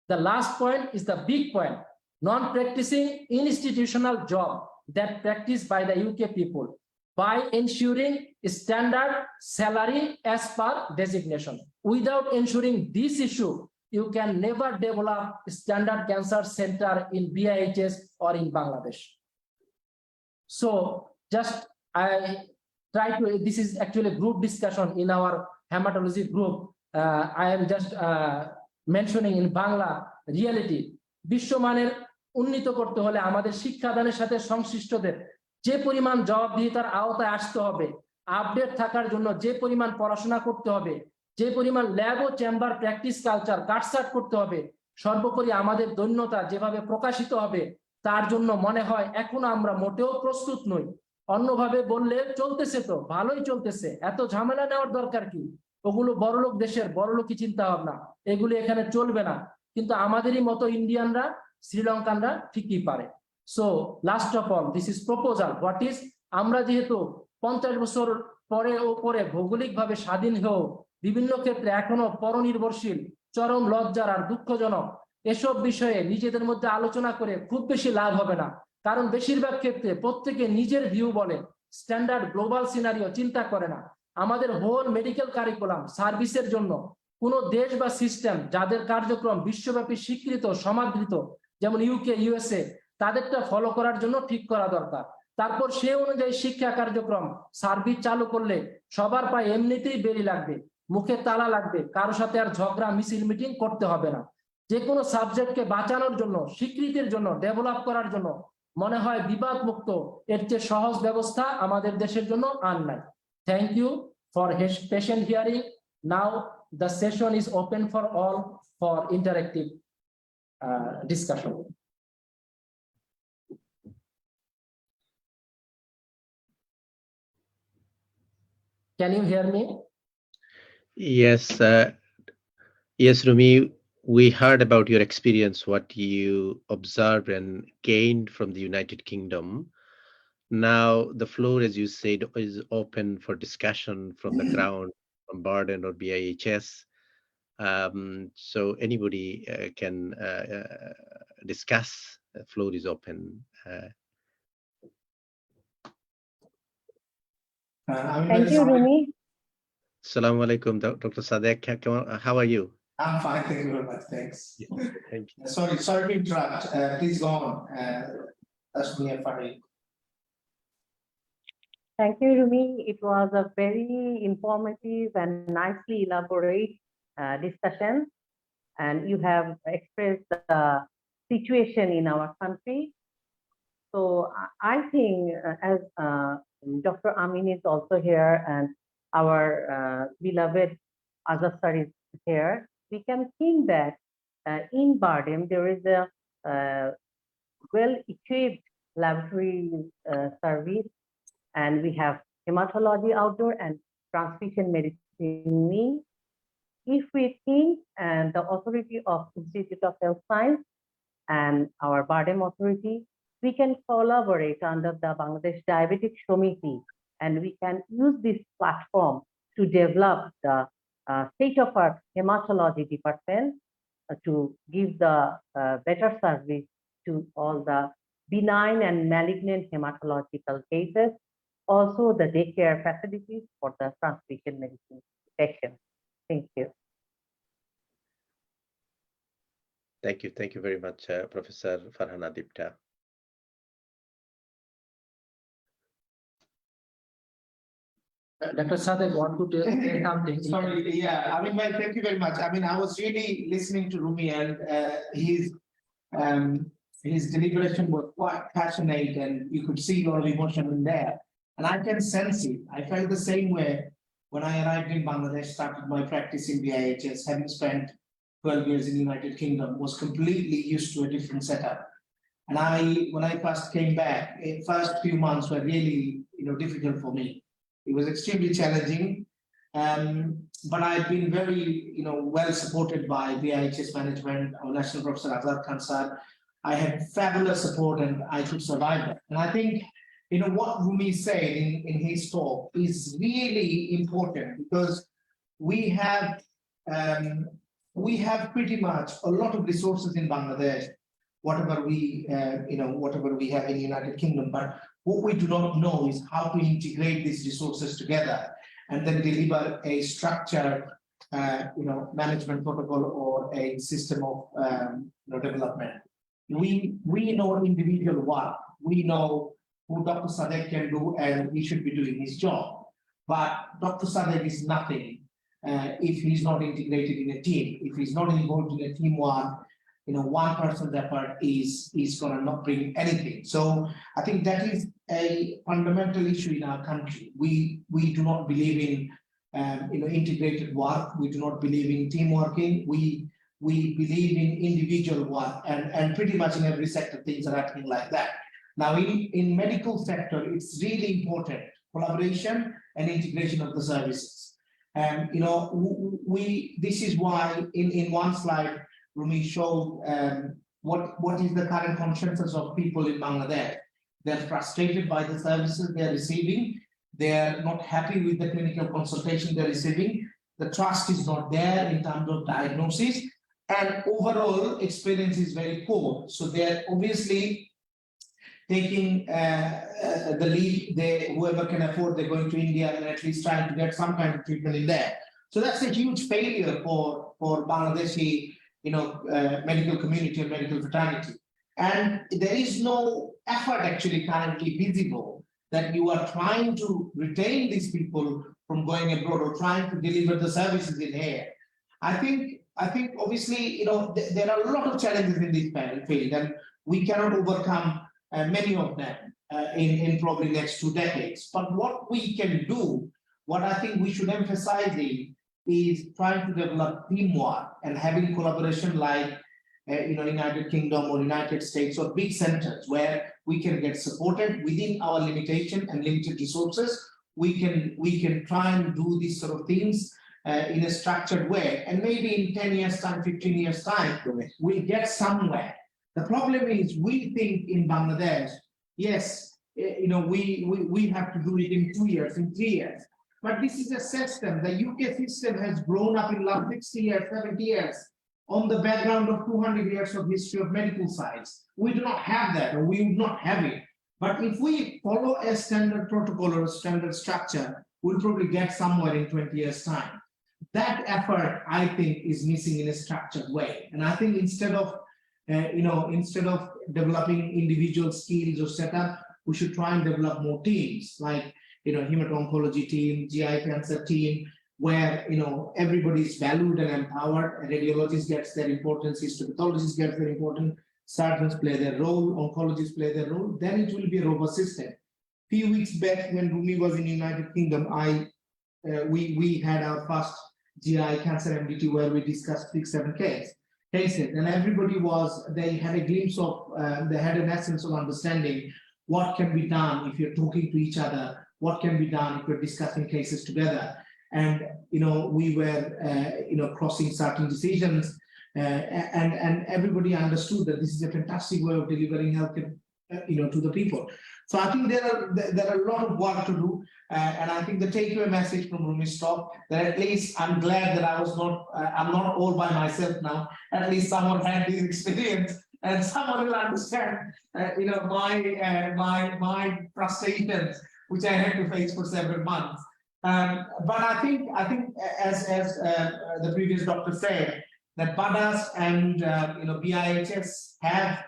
The last point is the big point. Non-practicing institutional job that practiced by the UK people by ensuring standard salary as per designation. Without ensuring this issue, you can never develop standard cancer center in BIHS or in Bangladesh. So just I try to, this is actually a group discussion in our hematology group. I am just mentioning in Bangla reality. বিশ্বমানের উন্নীত করতে হলে আমাদের শিক্ষাদানের সাথে সংশ্লিষ্টদের যে পরিমাণ জবাবদিহিতার আওতায় আসতে হবে, আপডেট থাকার জন্য যে পরিমাণ পড়াশোনা করতে হবে, যে পরিমাণ ল্যাব ও চেম্বার প্র্যাকটিস কালচার কাটছাট করতে হবে, সর্বোপরি আমাদের দৈন্যতা যেভাবে প্রকাশিত হবে তার জন্য মনে হয় এখনো আমরা মোটেও প্রস্তুত নই। অন্যভাবে বললে চলতেছে তো ভালোই চলতেছে, এত ঝামেলা নেওয়ার দরকার কি? ওগুলো বড়লোক দেশের বড়লোকই চিন্তা ভাবনা, এগুলো এখানে চলবে না। কিন্তু আমাদেরই মতো ইন্ডিয়ানরা শ্রীলঙ্কানরা ঠিকই পারে। So last of all this is proposal what is, আমরা যেহেতু 50 বছর পরে ওপরে ভৌগোলিকভাবে স্বাধীন হয়েও বিভিন্ন ক্ষেত্রে এখনো পরনির্ভরশীল, চরম লজ্জার আর দুঃখজনক। এসব বিষয়ে নিজেদের মধ্যে আলোচনা করে খুব বেশি লাভ হবে না, কারণ বেশিরভাগ ক্ষেত্রে প্রত্যেকে নিজের ভিউ বলে, স্ট্যান্ডার্ড গ্লোবাল সিনারিও চিন্তা করে না। আমাদের হোল মেডিকেল কারিকুলাম সার্ভিসের জন্য কোন দেশ বা সিস্টেম যাদের কার্যক্রম বিশ্বব্যাপী স্বীকৃত সমাদৃত, যেমন ইউকে, ইউএসএ, তাদেরটা ফলো করার জন্য ঠিক করা দরকার। তারপর সে অনুযায়ী শিক্ষা কার্যক্রম সার্ভিস চালু করলে সবার পায়ে এমনিতেই বেরি লাগবে, মুখে তালা লাগবে, কারোর সাথে আর ঝগড়া মিছিল মিটিং করতে হবে না। যে কোনো সাবজেক্টকে বাঁচানোর জন্য, স্বীকৃতির জন্য, ডেভেলপ করার জন্য মনে হয় বিবাদ মুক্ত এর চেয়ে সহজ ব্যবস্থা আমাদের দেশের জন্য আর নাই। Thank you for patient hearing. Now the session is open for all for interactive discussion. Can you hear me? Yes, yes, Rumi, we heard about your experience, what you observed and gained from the United Kingdom. Now the floor, as you said, is open for discussion from the ground, from Barden or BIHS. So anybody can discuss. The floor is open. Thank you, Rumi. Assalamu alaikum, Dr. Sadek. How are you? I'm fine, thank you very much, thanks. Thank you. Sorry to interrupt, please go on. That's me, Farid. Thank you, Rumi. It was a very informative and nicely elaborate discussion, and you have expressed the situation in our country. So I think as Dr. Amin is also here and our beloved Azad sir is here, we can think that in Bardem there is a well-equipped laboratory service, and we have hematology outdoor and transfusion medicine. If we think and the authority of Institute of Health Science and our Bardem authority, we can collaborate under the Bangladesh Diabetic Committee, and we can use this platform to to develop the state-of-art hematology department to give the better service to all the benign and malignant hematological cases, also the daycare facilities for the transfusion medicine patients. Thank you. Thank you. Thank you very much, Professor Farhana Dipta. Dr. Sadek want to say something. Sorry, yeah, I mean, well, thank you very much. I mean, I was really listening to Rumi, and his deliberation was quite passionate, and you could see a lot of emotion in there. And I can sense it. I felt the same way when I arrived in Bangladesh, started my practice in BIHS, having spent 12 years in the United Kingdom, was completely used to a different setup. And when I first came back, the first few months were really, difficult for me. It was extremely challenging, but I've been very, well supported by BIHS management, our National Professor Azad Khan sir. I had fabulous support, and I could survive that. And I think, what Rumi said in his talk is really important, because we have pretty much a lot of resources in Bangladesh, whatever we have in the United Kingdom. But what we do not know is how to integrate these resources together and then deliver a structured, management protocol or a system of, development. We know individual work. We know who Dr. Sadek can do, and he should be doing his job. But Dr. Sadek is nothing if he's not integrated in a team. If he's not involved in a teamwork, one person's effort is going to not bring anything. So I think that is a fundamental issue in our country. We do not believe in integrated work. We do not believe in team working. We believe in individual work, and pretty much in every sector things are happening like that. Now in medical sector, it's really important collaboration and integration of the services. And this is why in one slide Rumi showed what is the current consensus of people in Bangladesh. They're frustrated by the services they're receiving. They're not happy with the clinical consultation they're receiving. The trust is not there in terms of diagnosis, and overall experience is very poor. So they're obviously taking the lead. Whoever can afford, they're going to India and at least trying to get some kind of treatment in there. So that's a huge failure for Bangladeshi medical community and medical fraternity. And there is no effort actually currently visible that you are trying to retain these people from going abroad or trying to deliver the services in here. I think obviously, there are a lot of challenges in this field, and we cannot overcome many of them in probably next 2 decades. But what we can do, what I think we should emphasize is trying to develop teamwork and having collaboration like United Kingdom or United States or big centers where we can get supported within our limitation and limited resources. We can try and do these sort of things in a structured way, and maybe in 10 years time, 15 years time, we'll get somewhere. The problem is we think in Bangladesh, yes, we have to do it in 2 years, in 3 years. But this is a system. The UK system has grown up in the last 60 years, 70 years on the background of 200 years of history of medical science. We do not have that, or we would not have it. But if we follow a standard protocol or a standard structure, we'll probably get somewhere in 20 years' time. That effort, I think, is missing in a structured way. And I think instead of developing individual skills or setup, we should try and develop more teams, like hemato-oncology team, GI cancer team, where everybody is valued and empowered. A radiologist gets their importance, histopathologist gets their importance, surgeons play their role, oncologists play their role. Then it will be a robust system. Few weeks back, when Rumi was in the United Kingdom, we had our first GI cancer MDT where we discussed 6-7 cases, and everybody they had a glimpse of, they had an essence of understanding what can be done if you're talking to each other, what can be done if you're discussing cases together. And we were crossing certain decisions, and everybody understood that this is a fantastic way of delivering to the people. So I think there are a lot of work to do, and I think the takeaway message from Rumi's talk, that at least I'm glad that I'm not all by myself now. At least someone had this experience, and someone will understand, my frustrations, which I had to face for several months. But I think as the previous doctor said, that BADAS and BIHS have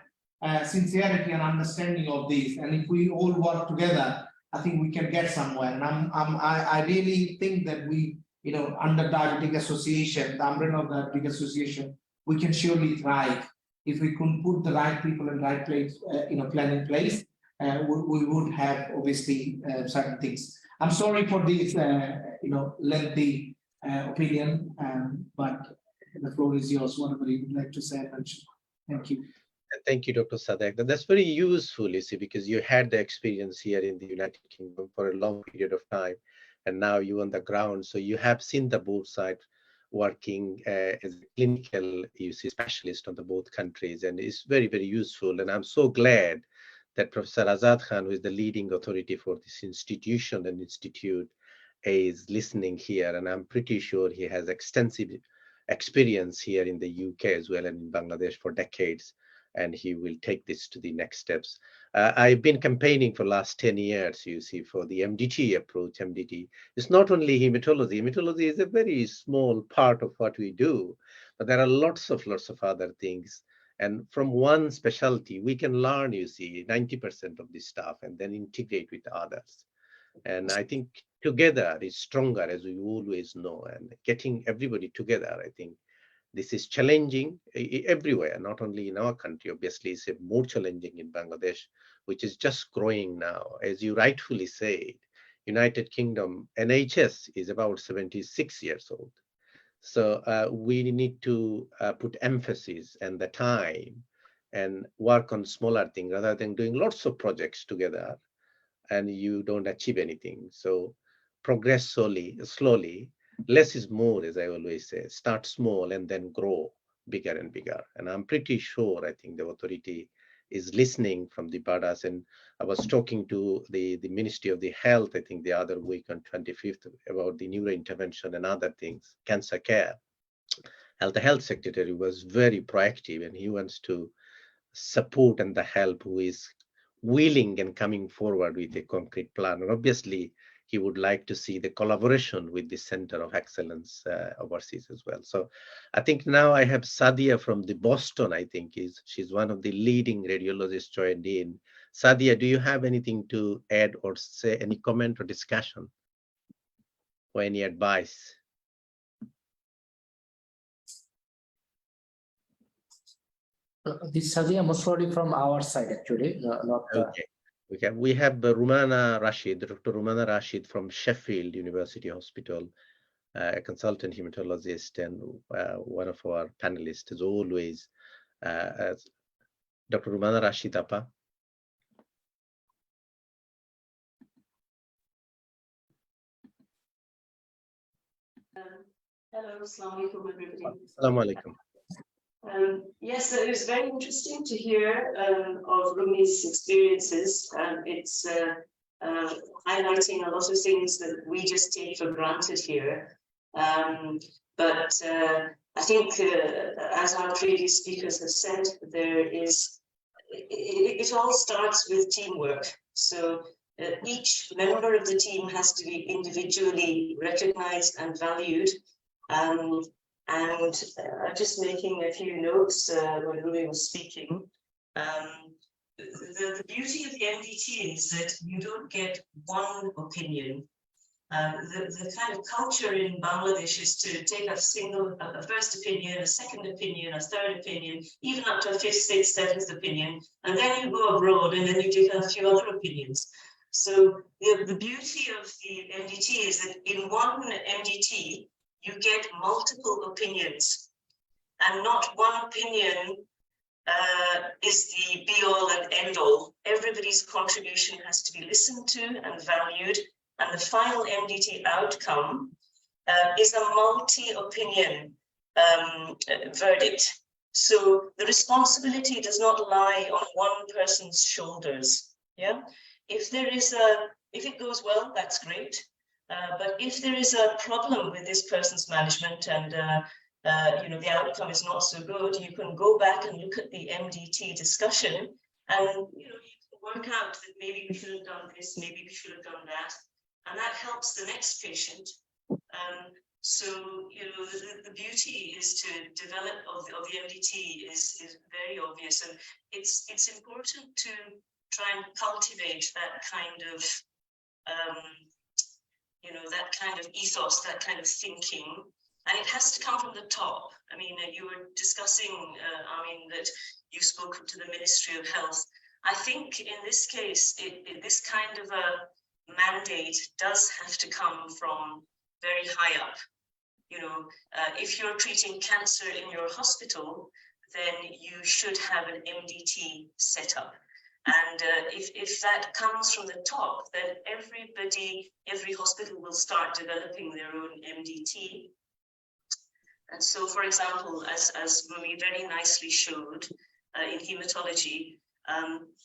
sincerity and understanding of these, and if we all work together, I think we can get somewhere. And I really think that we, under Diabetic Association, the umbrella of Diabetic Association, we can surely thrive if we can put the right people in right place, plan in place. We would have obviously certain things. I'm sorry for this, lengthy opinion, but the floor is yours. Whatever you would like to say, thank you. Thank you, Dr. Sadek. That's very useful, you see, because you had the experience here in the United Kingdom for a long period of time, and now you're on the ground. So you have seen the both sides working as a clinical, you see, specialist on the both countries, and it's very, very useful. And I'm so glad that Professor Azad Khan, who is the leading authority for this institution and institute, is listening here. And I'm pretty sure he has extensive experience here in the UK as well and in Bangladesh for decades, and he will take this to the next steps. I've been campaigning for the last 10 years, you see, for the MDT approach. MDT is not only hematology. Hematology is a very small part of what we do, but there are lots of other things. And from one specialty, we can learn, you see, 90% of this stuff and then integrate with others. And I think together is stronger, as we always know, and getting everybody together, I think this is challenging everywhere, not only in our country. Obviously, it's more challenging in Bangladesh, which is just growing now. As you rightfully said, United Kingdom NHS is about 76 years old. So we need to put emphasis and the time and work on smaller things rather than doing lots of projects together and you don't achieve anything. So progress slowly. Less is more, as I always say. Start small and then grow bigger and bigger. And I'm pretty sure, I think the authority is listening from the BADAS. And I was talking to the Ministry of the Health, I think the other week on 25th, about the neurointervention and other things, cancer care. The health secretary was very proactive, and he wants to support and the help who is willing and coming forward with a concrete plan. And obviously, he would like to see the collaboration with the Center of Excellence overseas as well. So I think now I have Sadia from the Boston, I think she's one of the leading radiologists joined in. Sadia, do you have anything to add or say, any comment or discussion or any advice? This Sadia Musrodi from our side, actually, not. Okay. We have Rumana Rashid, Dr. Rumana Rashid from Sheffield University Hospital, a consultant hematologist and one of our panelists as always. Dr. Rumana Rashid Apa. Hello, Assalamu alaikum, everybody. Assalamu alaikum. Yes, it was very interesting to hear of Rumi's experiences. It's highlighting a lot of things that we just take for granted here. But I think, as our previous speakers have said, it all starts with teamwork. So each member of the team has to be individually recognized and valued. I'm just making a few notes when Rumi was speaking. The beauty of the MDT is that you don't get one opinion. The kind of culture in Bangladesh is to take a first opinion, a second opinion, a third opinion, even up to a fifth, sixth, seventh opinion, and then you go abroad and then you take a few other opinions. So the beauty of the MDT is that in one MDT, you get multiple opinions, and not one opinion is the be-all and end-all. Everybody's contribution has to be listened to and valued, and the final MDT outcome is a multi-opinion verdict. So the responsibility does not lie on one person's shoulders. Yeah, if it goes well, that's great. But if there is a problem with this person's management and the outcome is not so good, you can go back and look at the MDT discussion, and you can work out that maybe we should have done this, maybe we should have done that, and that helps the next patient. So the beauty is to develop of the MDT is very obvious, and it's important to try and cultivate that kind of that kind of ethos, that kind of thinking, and it has to come from the top. I mean, you were discussing, that you spoke to the Ministry of Health. I think in this case, this kind of a mandate does have to come from very high up. If you're treating cancer in your hospital, then you should have an MDT set up. And if that comes from the top, then every hospital will start developing their own MDT. And so, for example, as Rumi very nicely showed in hematology,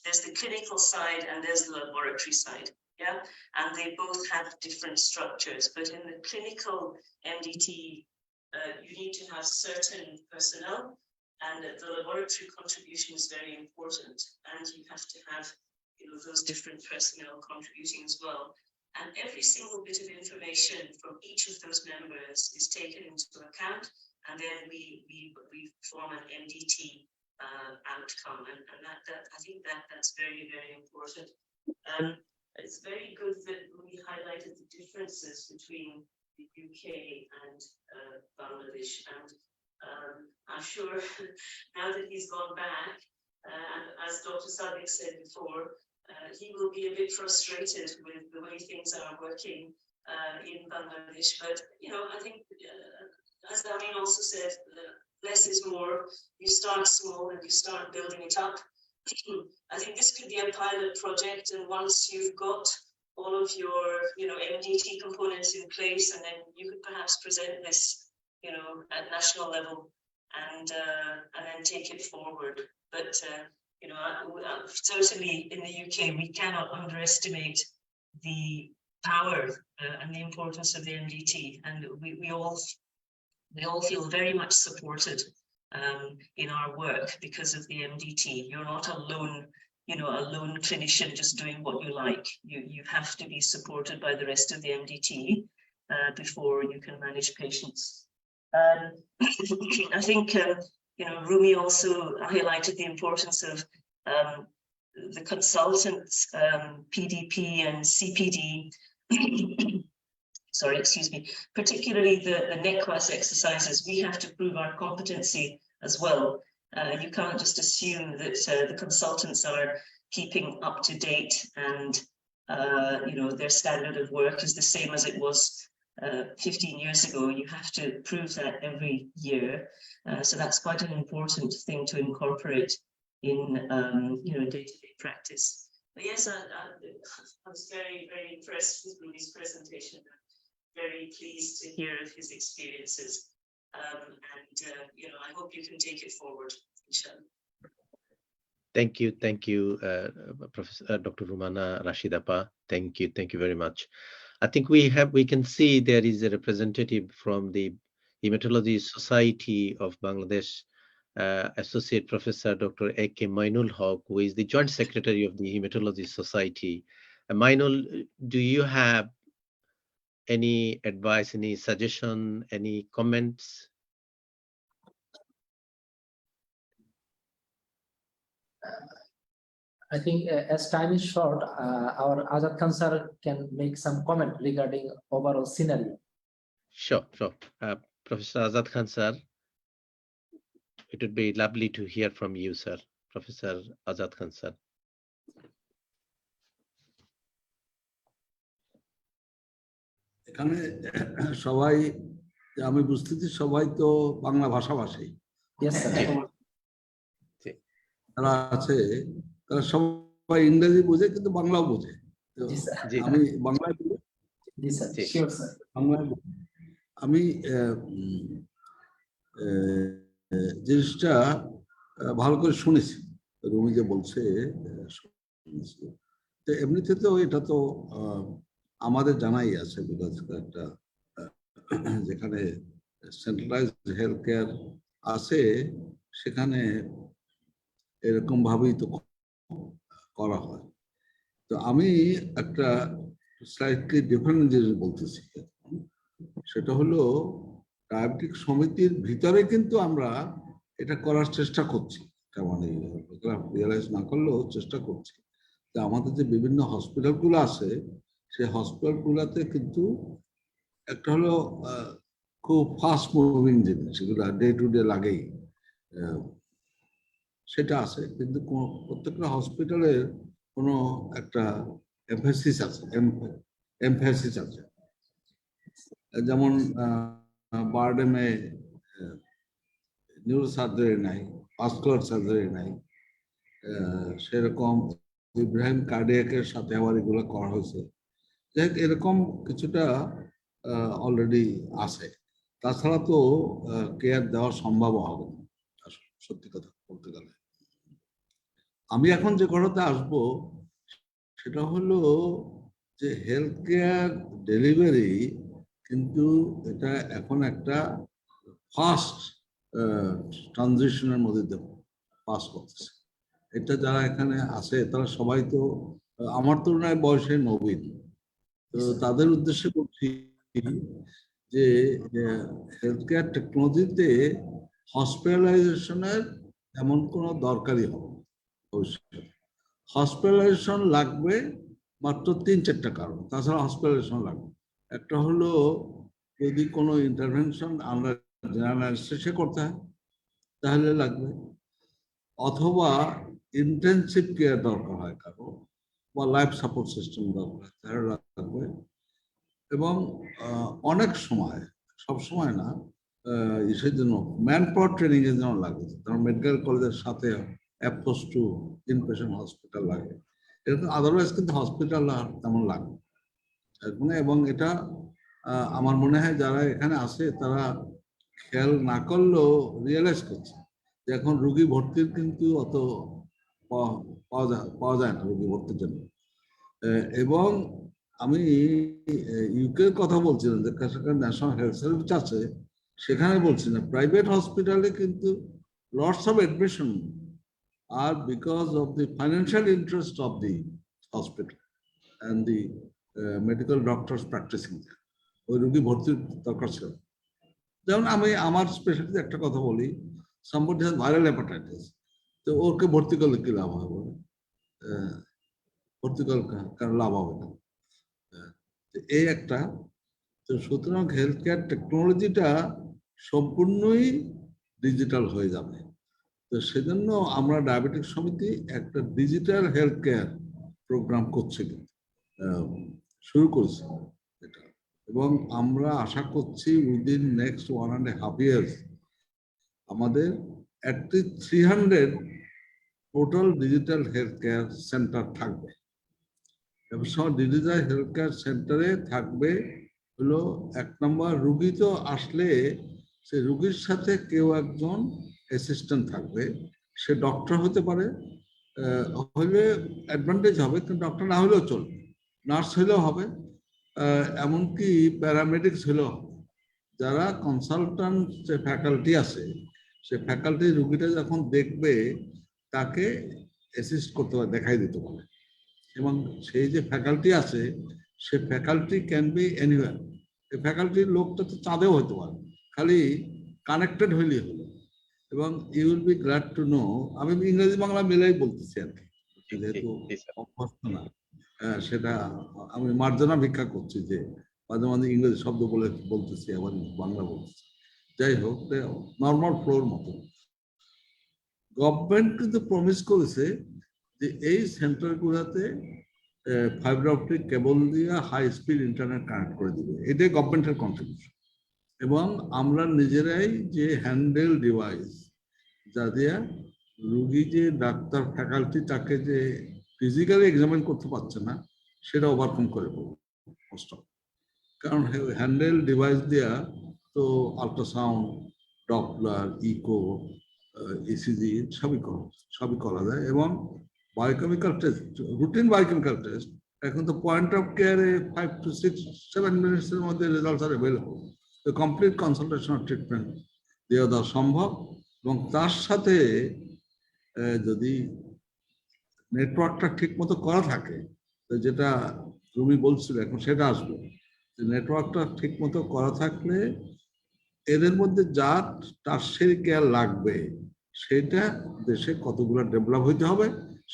there's the clinical side and there's the laboratory side. Yeah, and they both have different structures. But in the clinical MDT, you need to have certain personnel, and the laboratory contribution is very important. And you have to have, those different personnel contributing as well. And every single bit of information from each of those members is taken into account, and then we form an MDT outcome. And that I think that's very, very important. It's very good that we highlighted the differences between the UK and Bangladesh. And I'm sure now that he's gone back, and as Dr. Sadiq said before, he will be a bit frustrated with the way things are working in Bangladesh. But, I think, as Amin also said, less is more. You start small and you start building it up. I think this could be a pilot project, and once you've got all of your, MDT components in place, and then you could perhaps present this, at national level, and then take it forward. But certainly in the UK, we cannot underestimate the power and the importance of the MDT, and we all feel very much supported in our work because of the MDT. You're not alone, a lone clinician just doing what you like. You have to be supported by the rest of the MDT before you can manage patients. I think, Rumi also highlighted the importance of the consultants, PDP and CPD, sorry, excuse me, particularly the NECWAS exercises. We have to prove our competency as well. You can't just assume that the consultants are keeping up to date and their standard of work is the same as it was 15 years ago. You have to prove that every year. So that's quite an important thing to incorporate in day-to-day practice. But yes, I was very, very impressed with Rumi's presentation. Very pleased to hear of his experiences. I hope you can take it forward, inshallah. Thank you, Professor Dr. Rumana Rashidappa. Thank you very much. I think we can see there is a representative from the Hematology Society of Bangladesh, Associate Professor Dr. A.K. Mainul Haq, who is the Joint Secretary of the Hematology Society. Mainul, do you have any advice, any suggestion, any comments? I think as time is short, our Azad Khan sir can make some comment regarding overall scenario. Sure. Professor Azad Khan sir, it would be lovely to hear from you, sir. Professor Azad Khan sir. এখানে সবাই আমি বুঝতেছি সবাই তো বাংলা ভাষাভাষী যারা আছে তারা সবাই ইংরেজি বোঝে কিন্তু বাংলাও বোঝে আমি বাংলায় আমি জিনিসটা ভালো করে শুনেছি, রুমি যে বলছে শুনেছি। তো এমনিতে তো এটা তো আমাদের জানাই আছে, বিকজ একটা যেখানে সেন্ট্রালাইজড হেলথ কেয়ার আছে সেখানে এরকম ভাবেই তো করা হয়। তো আমি একটা স্লাইটলি ডিফারেন্ট জিনিস বলতেছি, সেটা হলো ডায়াবেটিক সমিতির ভিতরে কিন্তু আমরা এটা করার চেষ্টা করছি, মানে রিয়েলাইজ না করলেও চেষ্টা করছি যে আমাদের যে বিভিন্ন হসপিটালগুলো আছে সেই হসপিটালগুলোতে কিন্তু একটা হলো খুব ফাস্ট মুভিং জিনিস, এগুলো ডে টু ডে লাগেই, সেটা আছে। কিন্তু প্রত্যেকটা হসপিটালের কোনো একটা এমফেসিস আছে, এমফেসিস আছে। যেমন বারডেমে নিউরো সার্জারি নাই, ভাস্কুলার সার্জারি নাই, সেরকম ইব্রাহিম কার্ডিয়াকের সাথে আবার এগুলো করা হয়েছে। যাই হোক, এরকম কিছুটা অলরেডি আছে। তাছাড়া তো কেয়ার দেওয়া সম্ভব হবে না, সত্যি কথা বলতে গেলে। আমি এখন যে কথাতে আসবো সেটা হলো যে হেলথ কেয়ার ডেলিভারি কিন্তু এটা এখন একটা ফাস্ট ট্রানজিশনের মধ্যে পাস করতেছে। এটা যারা এখানে আছে তারা সবাই তো আমার তুলনায় বয়সে নবীন, তো তাদের উদ্দেশ্যে বলছি যে হেলথ কেয়ার টেকনোলজিতে হসপিটালাইজেশনের এমন কোনো দরকারই হবে না ভবিষ্যতে। হসপিটালাইজেশন লাগবে মাত্র 3-4টা কারণ, তাছাড়া হসপিটালাইজেশন লাগবে। একটা হলো যদি কোনো ইন্টারভেনশন আমরা জেনারেল অ্যানেস্থেসিয়া করতে হয় তাহলে লাগবে, অথবা ইন্টেনসিভ কেয়ার দরকার হয় কারো, বা লাইফ সাপোর্ট সিস্টেম দরকার তাহলে লাগবে। এবং অনেক সময়, সব সময় না, ইসের জন্য ম্যান পাওয়ার ট্রেনিং এর জন্য লাগে, কারণ মেডিকেল কলেজের সাথে অ্যাপ্রোচ টু ইনপেশেন্ট হসপিটাল লাগে, এরকম আদারওয়াইজ কিন্তু হসপিটাল আর তেমন লাগে না। এবং এটা আমার মনে হয় যারা এখানে আসে তারা খেয়াল না করলেও রিয়েলাইজ করছে যে এখন রুগী ভর্তির কিন্তু অত পাওয়া যায় না রুগী ভর্তির জন্য। এবং আমি ইউকের কথা বলছিলাম যে ন্যাশনাল হেলথ সার্ভিস আছে, সেখানে বলছি না, প্রাইভেট হসপিটালে কিন্তু লটস অফ অ্যাডমিশন আর because of the financial interest of the hospital and the medical doctors practicing, ওই রুগী ভর্তির দরকার ছিল। যেমন আমি আমার স্পেশালিটি একটা কথা বলি, সামবডি হ্যাজ ভাইরাল হেপাটাইটিস, তো ওকে ভর্তি করলে কি লাভ হবে? ভর্তি করলে কারণ লাভ হবে না। এই একটা, তো সুতরাং হেলথ কেয়ার টেকনোলজিটা সম্পূর্ণই ডিজিটাল হয়ে যাবে। তো সেজন্য আমরা ডায়াবেটিক সমিতি একটা ডিজিটাল হেলথ কেয়ার প্রোগ্রাম করছি, শুরু করেছি এটা। এবং আমরা আশা করছি উইদিন নেক্সট 1.5 years আমাদের at least 300 total digital health care centre থাকবে। এবং সব ডিজিটাল হেলথ কেয়ার সেন্টারে থাকবে হলো, 1 নম্বর, রুগী তো আসলে সে রুগীর সাথে কেউ একজন অ্যাসিস্ট্যান্ট থাকবে, সে ডক্টর হতে পারে, হলে অ্যাডভান্টেজ হবে, কিন্তু ডক্টর না হলেও চলবে, নার্স হলেও হবে, এমনকি প্যারামেডিক্স হলেও হবে। যারা কনসালট্যান্ট যে ফ্যাকাল্টি আছে, সে ফ্যাকাল্টি রুগীটা যখন দেখবে তাকে অ্যাসিস্ট করতে পারে, দেখাই দিতে পারে। এবং সেই যে ফ্যাকাল্টি আছে সে ফ্যাকাল্টি ক্যান বি এনিওয়্যার, এই ফ্যাকাল্টির লোকটা তো চাঁদেও হতে পারে, খালি কানেক্টেড হইলেই হলো। এবং you will be glad to know, আমি ইংরেজি বাংলা মিলাই বলতেছি আর কি, যেহেতু অভ্যস্ত না, সেটা আমি মার্জনা ভিক্ষা করছি যে মাঝে মাঝে ইংরেজি শব্দ বলতেছি, আবার বাংলা বলতেছি। যাই হোক, নর্মাল ফ্লোর মতো গভর্নমেন্ট কিন্তু প্রমিস করেছে যে এই সেন্টারগুলোতে ফাইবার অপটিক কেবল দিয়ে হাই স্পিড ইন্টারনেট কানেক্ট করে দিবে, এটাই গভর্নমেন্টের কন্ট্রিবিউশন। এবং আমরা নিজেরাই যে হ্যান্ডেল ডিভাইস যা দিয়ে রুগী যে ডাক্তার ফ্যাকাল্টি তাকে যে ফিজিক্যালি এক্সামিন করতে পারছে না সেটা ওভারকাম করে পড়বো কষ্ট, কারণ হ্যান্ডেল ডিভাইস দিয়া তো আল্ট্রাসাউন্ড, ডপলার, ইকো, ইসিজি সবই করা যায়। এবং biochemical test, routine biochemical test এখন তো পয়েন্ট অফ কেয়ারে 5 to 6-7 মিনিটসের মধ্যে রেজাল্ট আর অ্যাভেলেবল। তো কমপ্লিট কনসালটেশন অফ ট্রিটমেন্ট দেওয়া সম্ভব। এবং তার সাথে যদি নেটওয়ার্কটা ঠিক মতো করা থাকে, যেটা তুমি বলছিলে এখন সেটা আসবে, নেটওয়ার্কটা ঠিক মতো করা থাকলে এদের মধ্যে যার টারশিয়ারি কেয়ার লাগবে সেটা দেশে কতগুলো ডেভেলপ হইতে হবে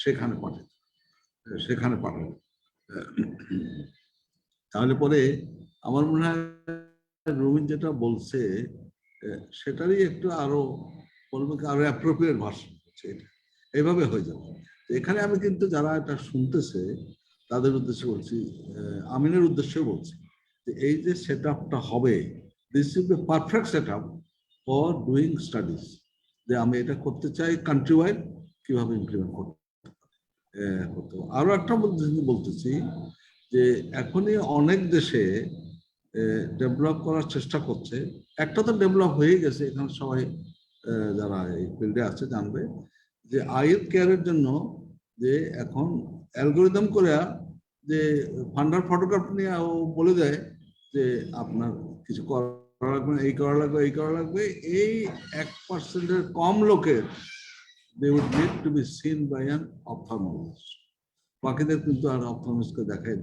সেখানে পাঠাবে। তাহলে পরে আমার মনে হয় রুমিন যেটা বলছে সেটারই একটু আরো অ্যাপ্রোপ্রিয়েট ভাষা হচ্ছে এটা, এইভাবে হয়ে যাবে। এখানে আমি কিন্তু যারা এটা শুনতেছে তাদের উদ্দেশ্যে বলছি, আমিনের উদ্দেশ্যে বলছি যে এই যে সেট আপটা হবে, this is the perfect set up for doing studies. যে আমি এটা করতে চাই কান্ট্রি ওয়াইড, কিভাবে ইমপ্লিমেন্ট করতে আরো একটা বলতেছি যে এখনই অনেক দেশে ডেভেলপ করার চেষ্টা করছে। একটা তো ডেভেলপ হয়ে গেছে, এখানে সবাই যারা এই ফিল্ডে আছে জানবে যে আইএল কেয়ারের জন্য যে এখন অ্যালগোরিদম করে যে ফান্ডার ফটোগ্রাফ নিয়ে ও বলে দেয় যে আপনার কিছু করা লাগবে, এই করা লাগবে, এই 1% কম লোকের they would need to be seen by an ophthalmologist. বাকিদের কিন্তু আর অপথলমিস্টকে দেখাই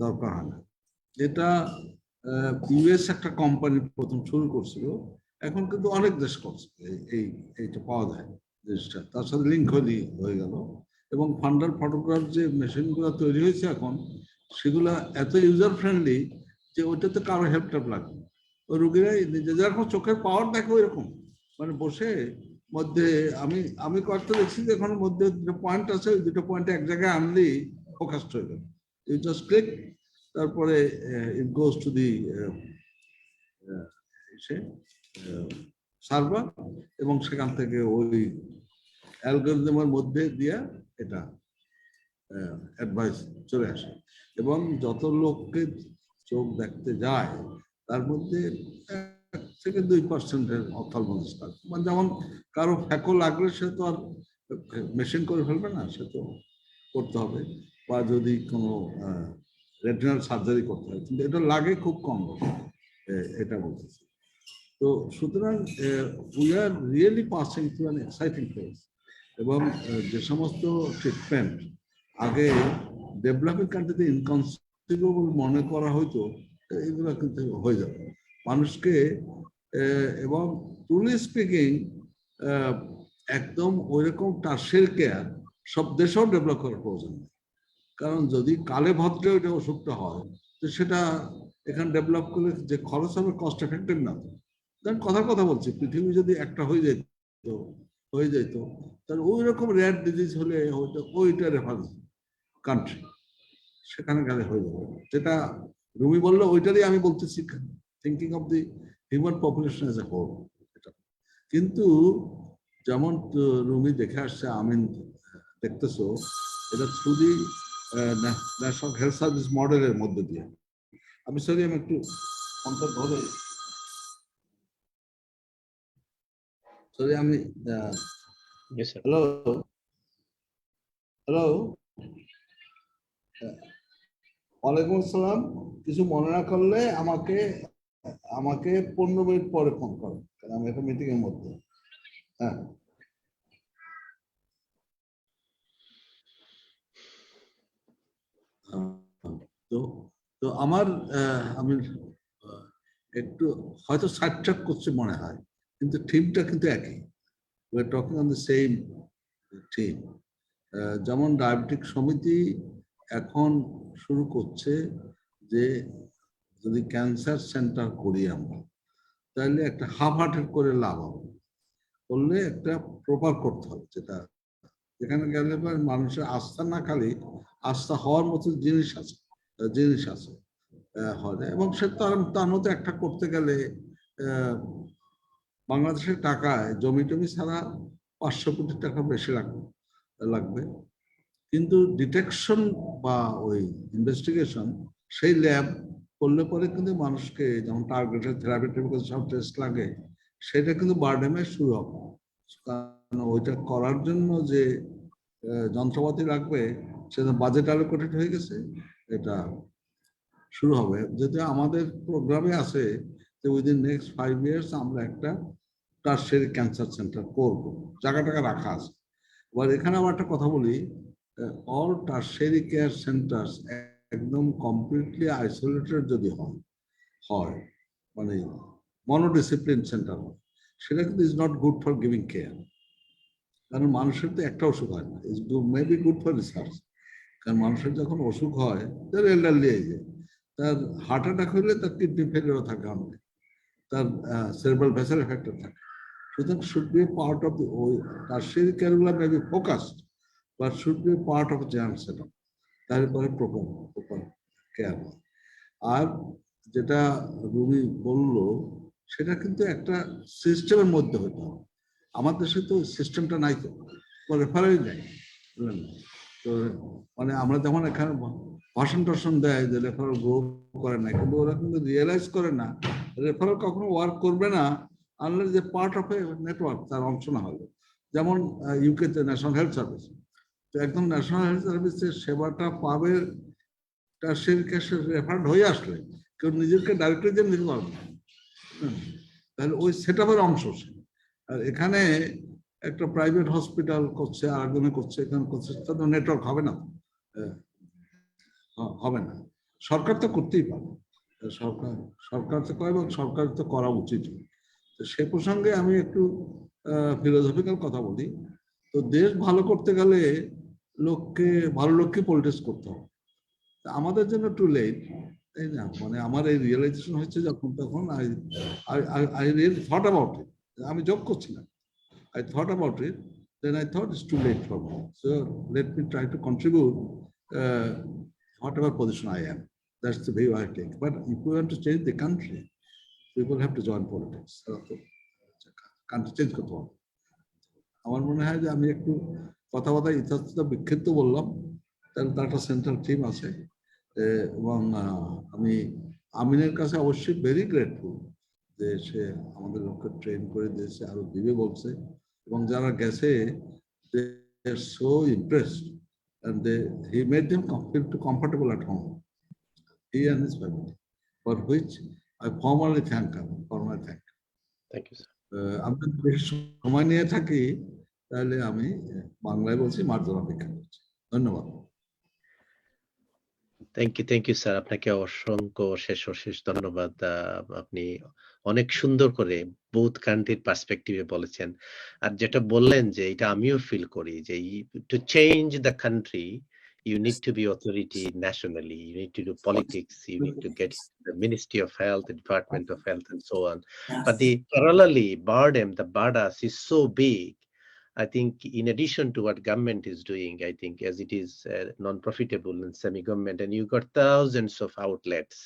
দরকার হয় না। এটা ইউএস একটা কোম্পানি প্রথম শুরু করছিল, এখন কিন্তু অনেক দেশ করছে এইটা পাওয়া যায় জিনিসটা, তার সাথে লিঙ্ক হয়ে গেল। এবং ফান্ডার ফটোগ্রাফ যে মেশিনগুলো তৈরি হয়েছে এখন, সেগুলা এত ইউজার ফ্রেন্ডলি যে ওইটাতে কারো হেল্প লাগবে। ওই রোগীরাই নিজেদের এখন চোখের পাওয়ার দেখে ওই রকম, মানে বসে মধ্যে আমি কয়েকটা দেখছি যে এখন মধ্যে দুটো পয়েন্ট আছে, ওই দুটো পয়েন্ট এক জায়গায় আনলেই ফোকাসড হয়ে গেল। ইউ জাস্ট ক্লিক, তারপরে ইট গোজ টু দি সার্ভার, এবং সেখান থেকে ওই অ্যালগরিদমের মধ্যে দিয়ে এটা অ্যাডভাইস চলে আসে। এবং যত লোককে চোখ দেখতে যায় তার মধ্যে 1-2% অপথলমোলজিস্ট থাকে। মানে যেমন কারো ফ্যাকো লাগলে সে তো আর মেশিন করে ফেলবে না, সে তো করতে হবে, বা যদি কোনো রেটিনাল সার্জারি করতে হয়, কিন্তু এটা লাগে খুব কম লোক, এটা বলতেছি। তো সুতরাং we are really passing through an exciting phase. এবং যে সমস্ত ট্রিটমেন্ট আগে ডেভেলপিং কান্ট্রিতে ইনকনসিভেবল মনে করা হতো, এগুলো কিন্তু হয়ে যাবে মানুষকে। এবং ট্রুলি স্পিকিং একদম ওইরকম টার্সিয়ারি কেয়ার সব দেশেও ডেভেলপ করার প্রয়োজন নেই। কারণ যদি কালে ভদ্রে ওইটা ওষুধটা হয়, তো সেটা এখানে ডেভেলপ করলে যে খরচ হবে কস্ট এফেক্টিভ না। দেন কথা বলছি, পৃথিবী যদি একটা হয়ে যেত তাহলে ওই রকম রেয়ার ডিজিজ হলে ওইটা রেফারেন্স কান্ট্রি, সেখানে গেলে হয়ে যাবে। যেটা রুমি বললো ওইটারই আমি বলতেছি, thinking of the human population as a whole. এটা কিন্তু যেমন রুমি দেখে আসছে, আমিন দেখতেছো, এটা through the national health service মডেলের মধ্যে দিয়ে। আমি সরি, আমি একটু অন্তর ধরে আমি হ্যালো ওয়ালাইকুম আসসালাম। কিছু মনে না করলে আমাকে 15 মিনিট পরে ফোন করো, কারণ আমি একটা মিটিং এর মধ্যে। হ্যাঁ, তো আমার আমি একটু হয়তো সাইডট্র্যাক করছে মনে হয়, কিন্তু থিমটা কিন্তু একই। We are talking on the same theme. যেমন ডায়াবেটিক সমিতি এখন শুরু করছে যে যদি ক্যান্সার সেন্টার করি আমরা, তাহলে একটা হাফ হার্টেড করে লাভ হবে, করলে একটা প্রপার করতে হবে, যেখানে গেলে মানুষের আস্থা না, খালি আস্থা হওয়ার মতো জিনিস আছে হয়। এবং সে তার মতো একটা করতে গেলে বাংলাদেশের টাকায় জমি টমি ছাড়া 500 কোটি টাকা বেশি লাগবে। কিন্তু ডিটেকশন বা ওই ইনভেস্টিগেশন, সেই ল্যাব করলে পরে কিন্তু মানুষকে যেমন টার্গেটেড থেরাপিউটিক সব টেস্ট লাগে, সেটা কিন্তু বারডেমে শুরু হবে, কারণ ওইটা করার জন্য যে যন্ত্রপাতি লাগবে সেটা বাজেট অ্যালোকেটেড হয়ে গেছে, এটা শুরু হবে। যেটা আমাদের প্রোগ্রামে আছে যে উইদিন নেক্সট 5 years আমরা একটা টারশিয়ারি ক্যান্সার সেন্টার করব, জায়গা টাকা রাখা আছে। এবার এখানে আবার একটা কথা বলি, অল টারশিয়ারি কেয়ার সেন্টার্স একদম কমপ্লিটলি আইসোলেটেড যদি হয় মানে মনোডিসিপ্লিন সেন্টার হয়, সেটা কিন্তু is not good for giving care. কারণ মানুষের তো একটা অসুখ হয় না, is may be good for research. কারণ মানুষের যখন অসুখ হয়, তার এল্ডারলি এজে, তার হার্ট অ্যাটাক হইলে তার কিডনি ফেলিয়ারও থাকে অনেক, তার সেরেব্রাল ভেসেল এফেক্টেড থাকে। সুতরাং শুড বি পার্ট অফ ওই টারশিয়ারি কেয়ারগুলো may be focused but should be part of general set up, তারপরে প্রপার কেয়ার। আর যেটা রুবি বললো সেটা কিন্তু একটা সিস্টেমের মধ্যে হতে হবে। আমার দেশে তো সিস্টেমটা নাই, তো রেফারেল নেই, বুঝলেন? তো মানে আমরা যেমন এখানে ভাষণ টাষণ দেয় যে রেফারেল গ্রো করে না, কিন্তু ওরা কিন্তু রিয়েলাইজ করে না রেফারেল কখনো ওয়ার্ক করবে না আনলেস যে পার্ট অফ এ নেটওয়ার্ক, তার অংশ না হলে। যেমন ইউকেতে ন্যাশনাল হেলথ সার্ভিস, তো একদম ন্যাশনাল হেলথ সার্ভিসের সেবাটা পাবে টারশিয়ারি কেয়ারে রেফারেড হয়ে আসলে কেউ নিজেকে ডাইরেক্টলি যে নিতে পারবে না, তাহলে ওই সেট আপের অংশ সে। আর এখানে একটা প্রাইভেট হসপিটাল করছে আর একজনে করছে, এখানে করছে, তাদের নেটওয়ার্ক হবে না, হবে না। সরকার তো করতেই পারে, সরকার সরকার তো করে এবং সরকার তো করা উচিত। তো সে প্রসঙ্গে আমি একটু ফিলোসফিক্যাল কথা বলি। তো দেশ ভালো করতে গেলে ভালো লোককে পলিটিক্স করতে হবে। আমাদের জন্য টু লেট, তাই না? মানে আমার এই রিয়েলাইজেশন হচ্ছে যখন তখন I really thought about it, আমি জব করছি না, I thought about it, then I thought it's too late for me. So let me try to contribute whatever position I am. That's the view I take. But if we want to change the country, people have to join politics. Country change করতে হবে। আমার মনে হয় যে আমি একটু কথাবার্তা ইতস্তত বিক্ষিপ্ত বললাম, তার একটা সেন্ট্রাল থিম আছে। এবং আমি আমিনের কাছে অবশ্যই ভেরি গ্রেটফুল যে সে আমাদের লোককে ট্রেন করে দিয়েছে, আরো দিবে বলছে, এবং যারা গেছে they are so impressed and he made them feel comfortable at home, he and his family, for which I formally thank him. Thank you, sir. আমরা বেশি সময় নিয়ে থাকি, তাহলে আমি বাংলায় বলছি, মার্জনা অপেক্ষা করছি। ধন্যবাদ। থ্যাংক ইউ স্যার, আপনাকে অসংখ্য অশেষ ধন্যবাদ। আপনি অনেক সুন্দর করে বোথ কান্ট্রির পার্সপেক্টিভে বলেছেন। আর যেটা বললেন যে এটা আমিও ফিল করি যে to change the country you need to be authority nationally, you need to do politics, you need to get the Ministry of Health, the Department of Health, and so on. But the parallelly the burden is so big. I think in addition to what government is doing, I think as it is non-profitable and semi-government, and you got thousands of outlets,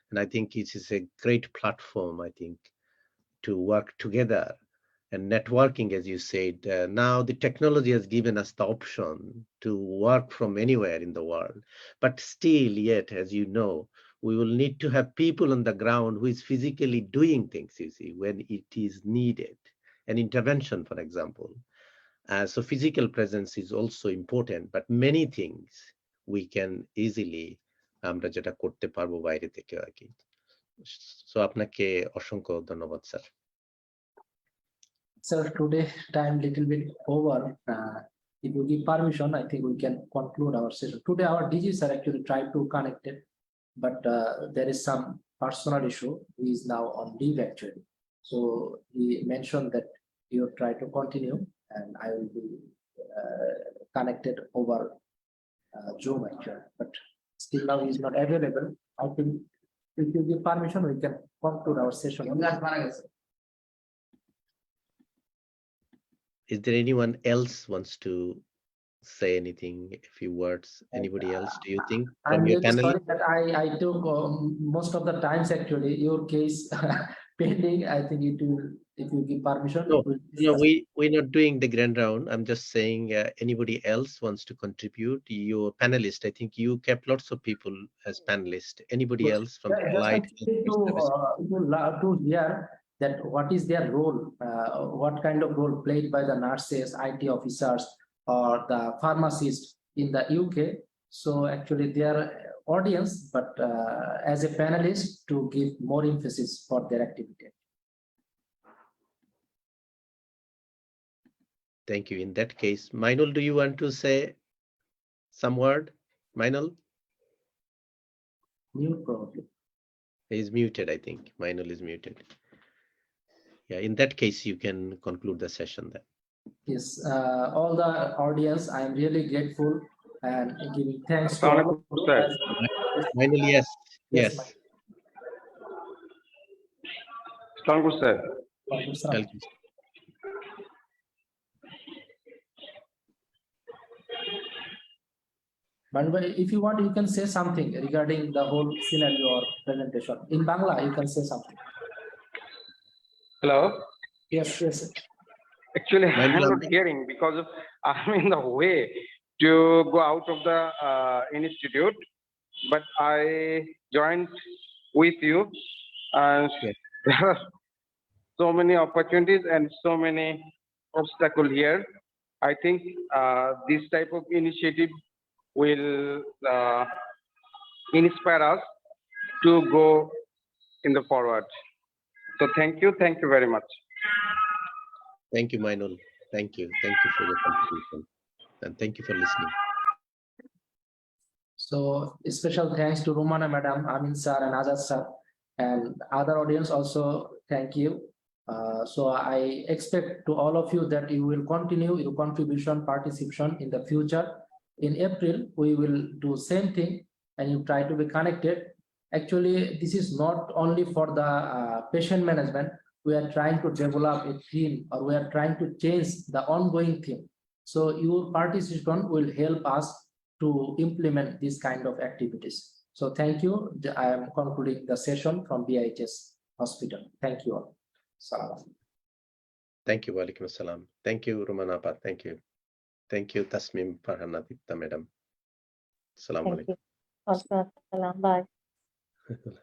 and I think it is a great platform, I think, to work together. And networking, as you said, now the technology has given us the option to work from anywhere in the world. But still, yet, as you know, we will need to have people on the ground who is physically doing things, you see, when it is needed. An intervention, for example. So physical presence is also important, but many things we can easily আমরা যেটা করতে পারবো বাইরে থেকে আর কি। So আপনাকে অসংখ্য ধন্যবাদ sir. Sir, today time little bit over. If you give permission, I think we can conclude our session. Today our DGs are actually trying to connect it, but there is some personal issue. He is now on leave actually. So he mentioned that he will try to continue and I will be connected over Zoom actually, but still now he is not available. I think if you give permission, we can conclude our session. Is there anyone else wants to say anything, a few words? Anybody else, do you think, from I'm your really panel? sorry that I took most of the times actually your case pending. I think it will, if you give permission. No, it will no, discuss. we're not doing the grand round. I'm just saying anybody else wants to contribute. Your panelist, I think you kept lots of people as panelists. Anybody else from the Just allied to health service? hear that what is their role, what kind of role played by the nurses, IT officers, or the pharmacists in the UK. So actually their audience, but as a panelist to give more emphasis for their activity. Thank you. In that case, Mainul, do you want to say some word? Mainul? Mute probably. He's muted, I think. Mainul is muted. Yeah, in that case, you can conclude the session then. Yes, all the audience, I am really grateful and giving thanks to all of you. Sir. Mainul, yes. Yes, Yes. Assalamualaikum, sir. Welcome. But if you want, you can say something regarding the whole scenario or presentation. In Bangla, you can say something. Hello. Yes, yes. Actually, I'm Mainul, not hearing because I'm in the way to go out of the institute. But I joined with you, and Yes. there are so many opportunities and so many obstacles here. I think this type of initiative will inspire us to go in the forward. So thank you very much. Thank you, Mainul. Thank you. Thank you for your contribution. And thank you for listening. So special thanks to Rumana Madam, Amin Sir and Azad Sir, and other audience also, thank you. So I expect to all of you that you will continue your contribution, participation in the future. In April, we will do same thing and you try to be connected. Actually, this is not only for the patient management. We are trying to develop a theme, or we are trying to change the ongoing theme. So your participation will help us to implement this kind of activities. So thank you. I am concluding the session from BIHS Hospital. Thank you all. Salam. Thank you. Walaikum assalam. Thank you, Rumanapa. Thank you. Thank you, Tasmim Farhana Dipta, Madam. Assalamu Thank you. Also, salam. Bye. alaikum.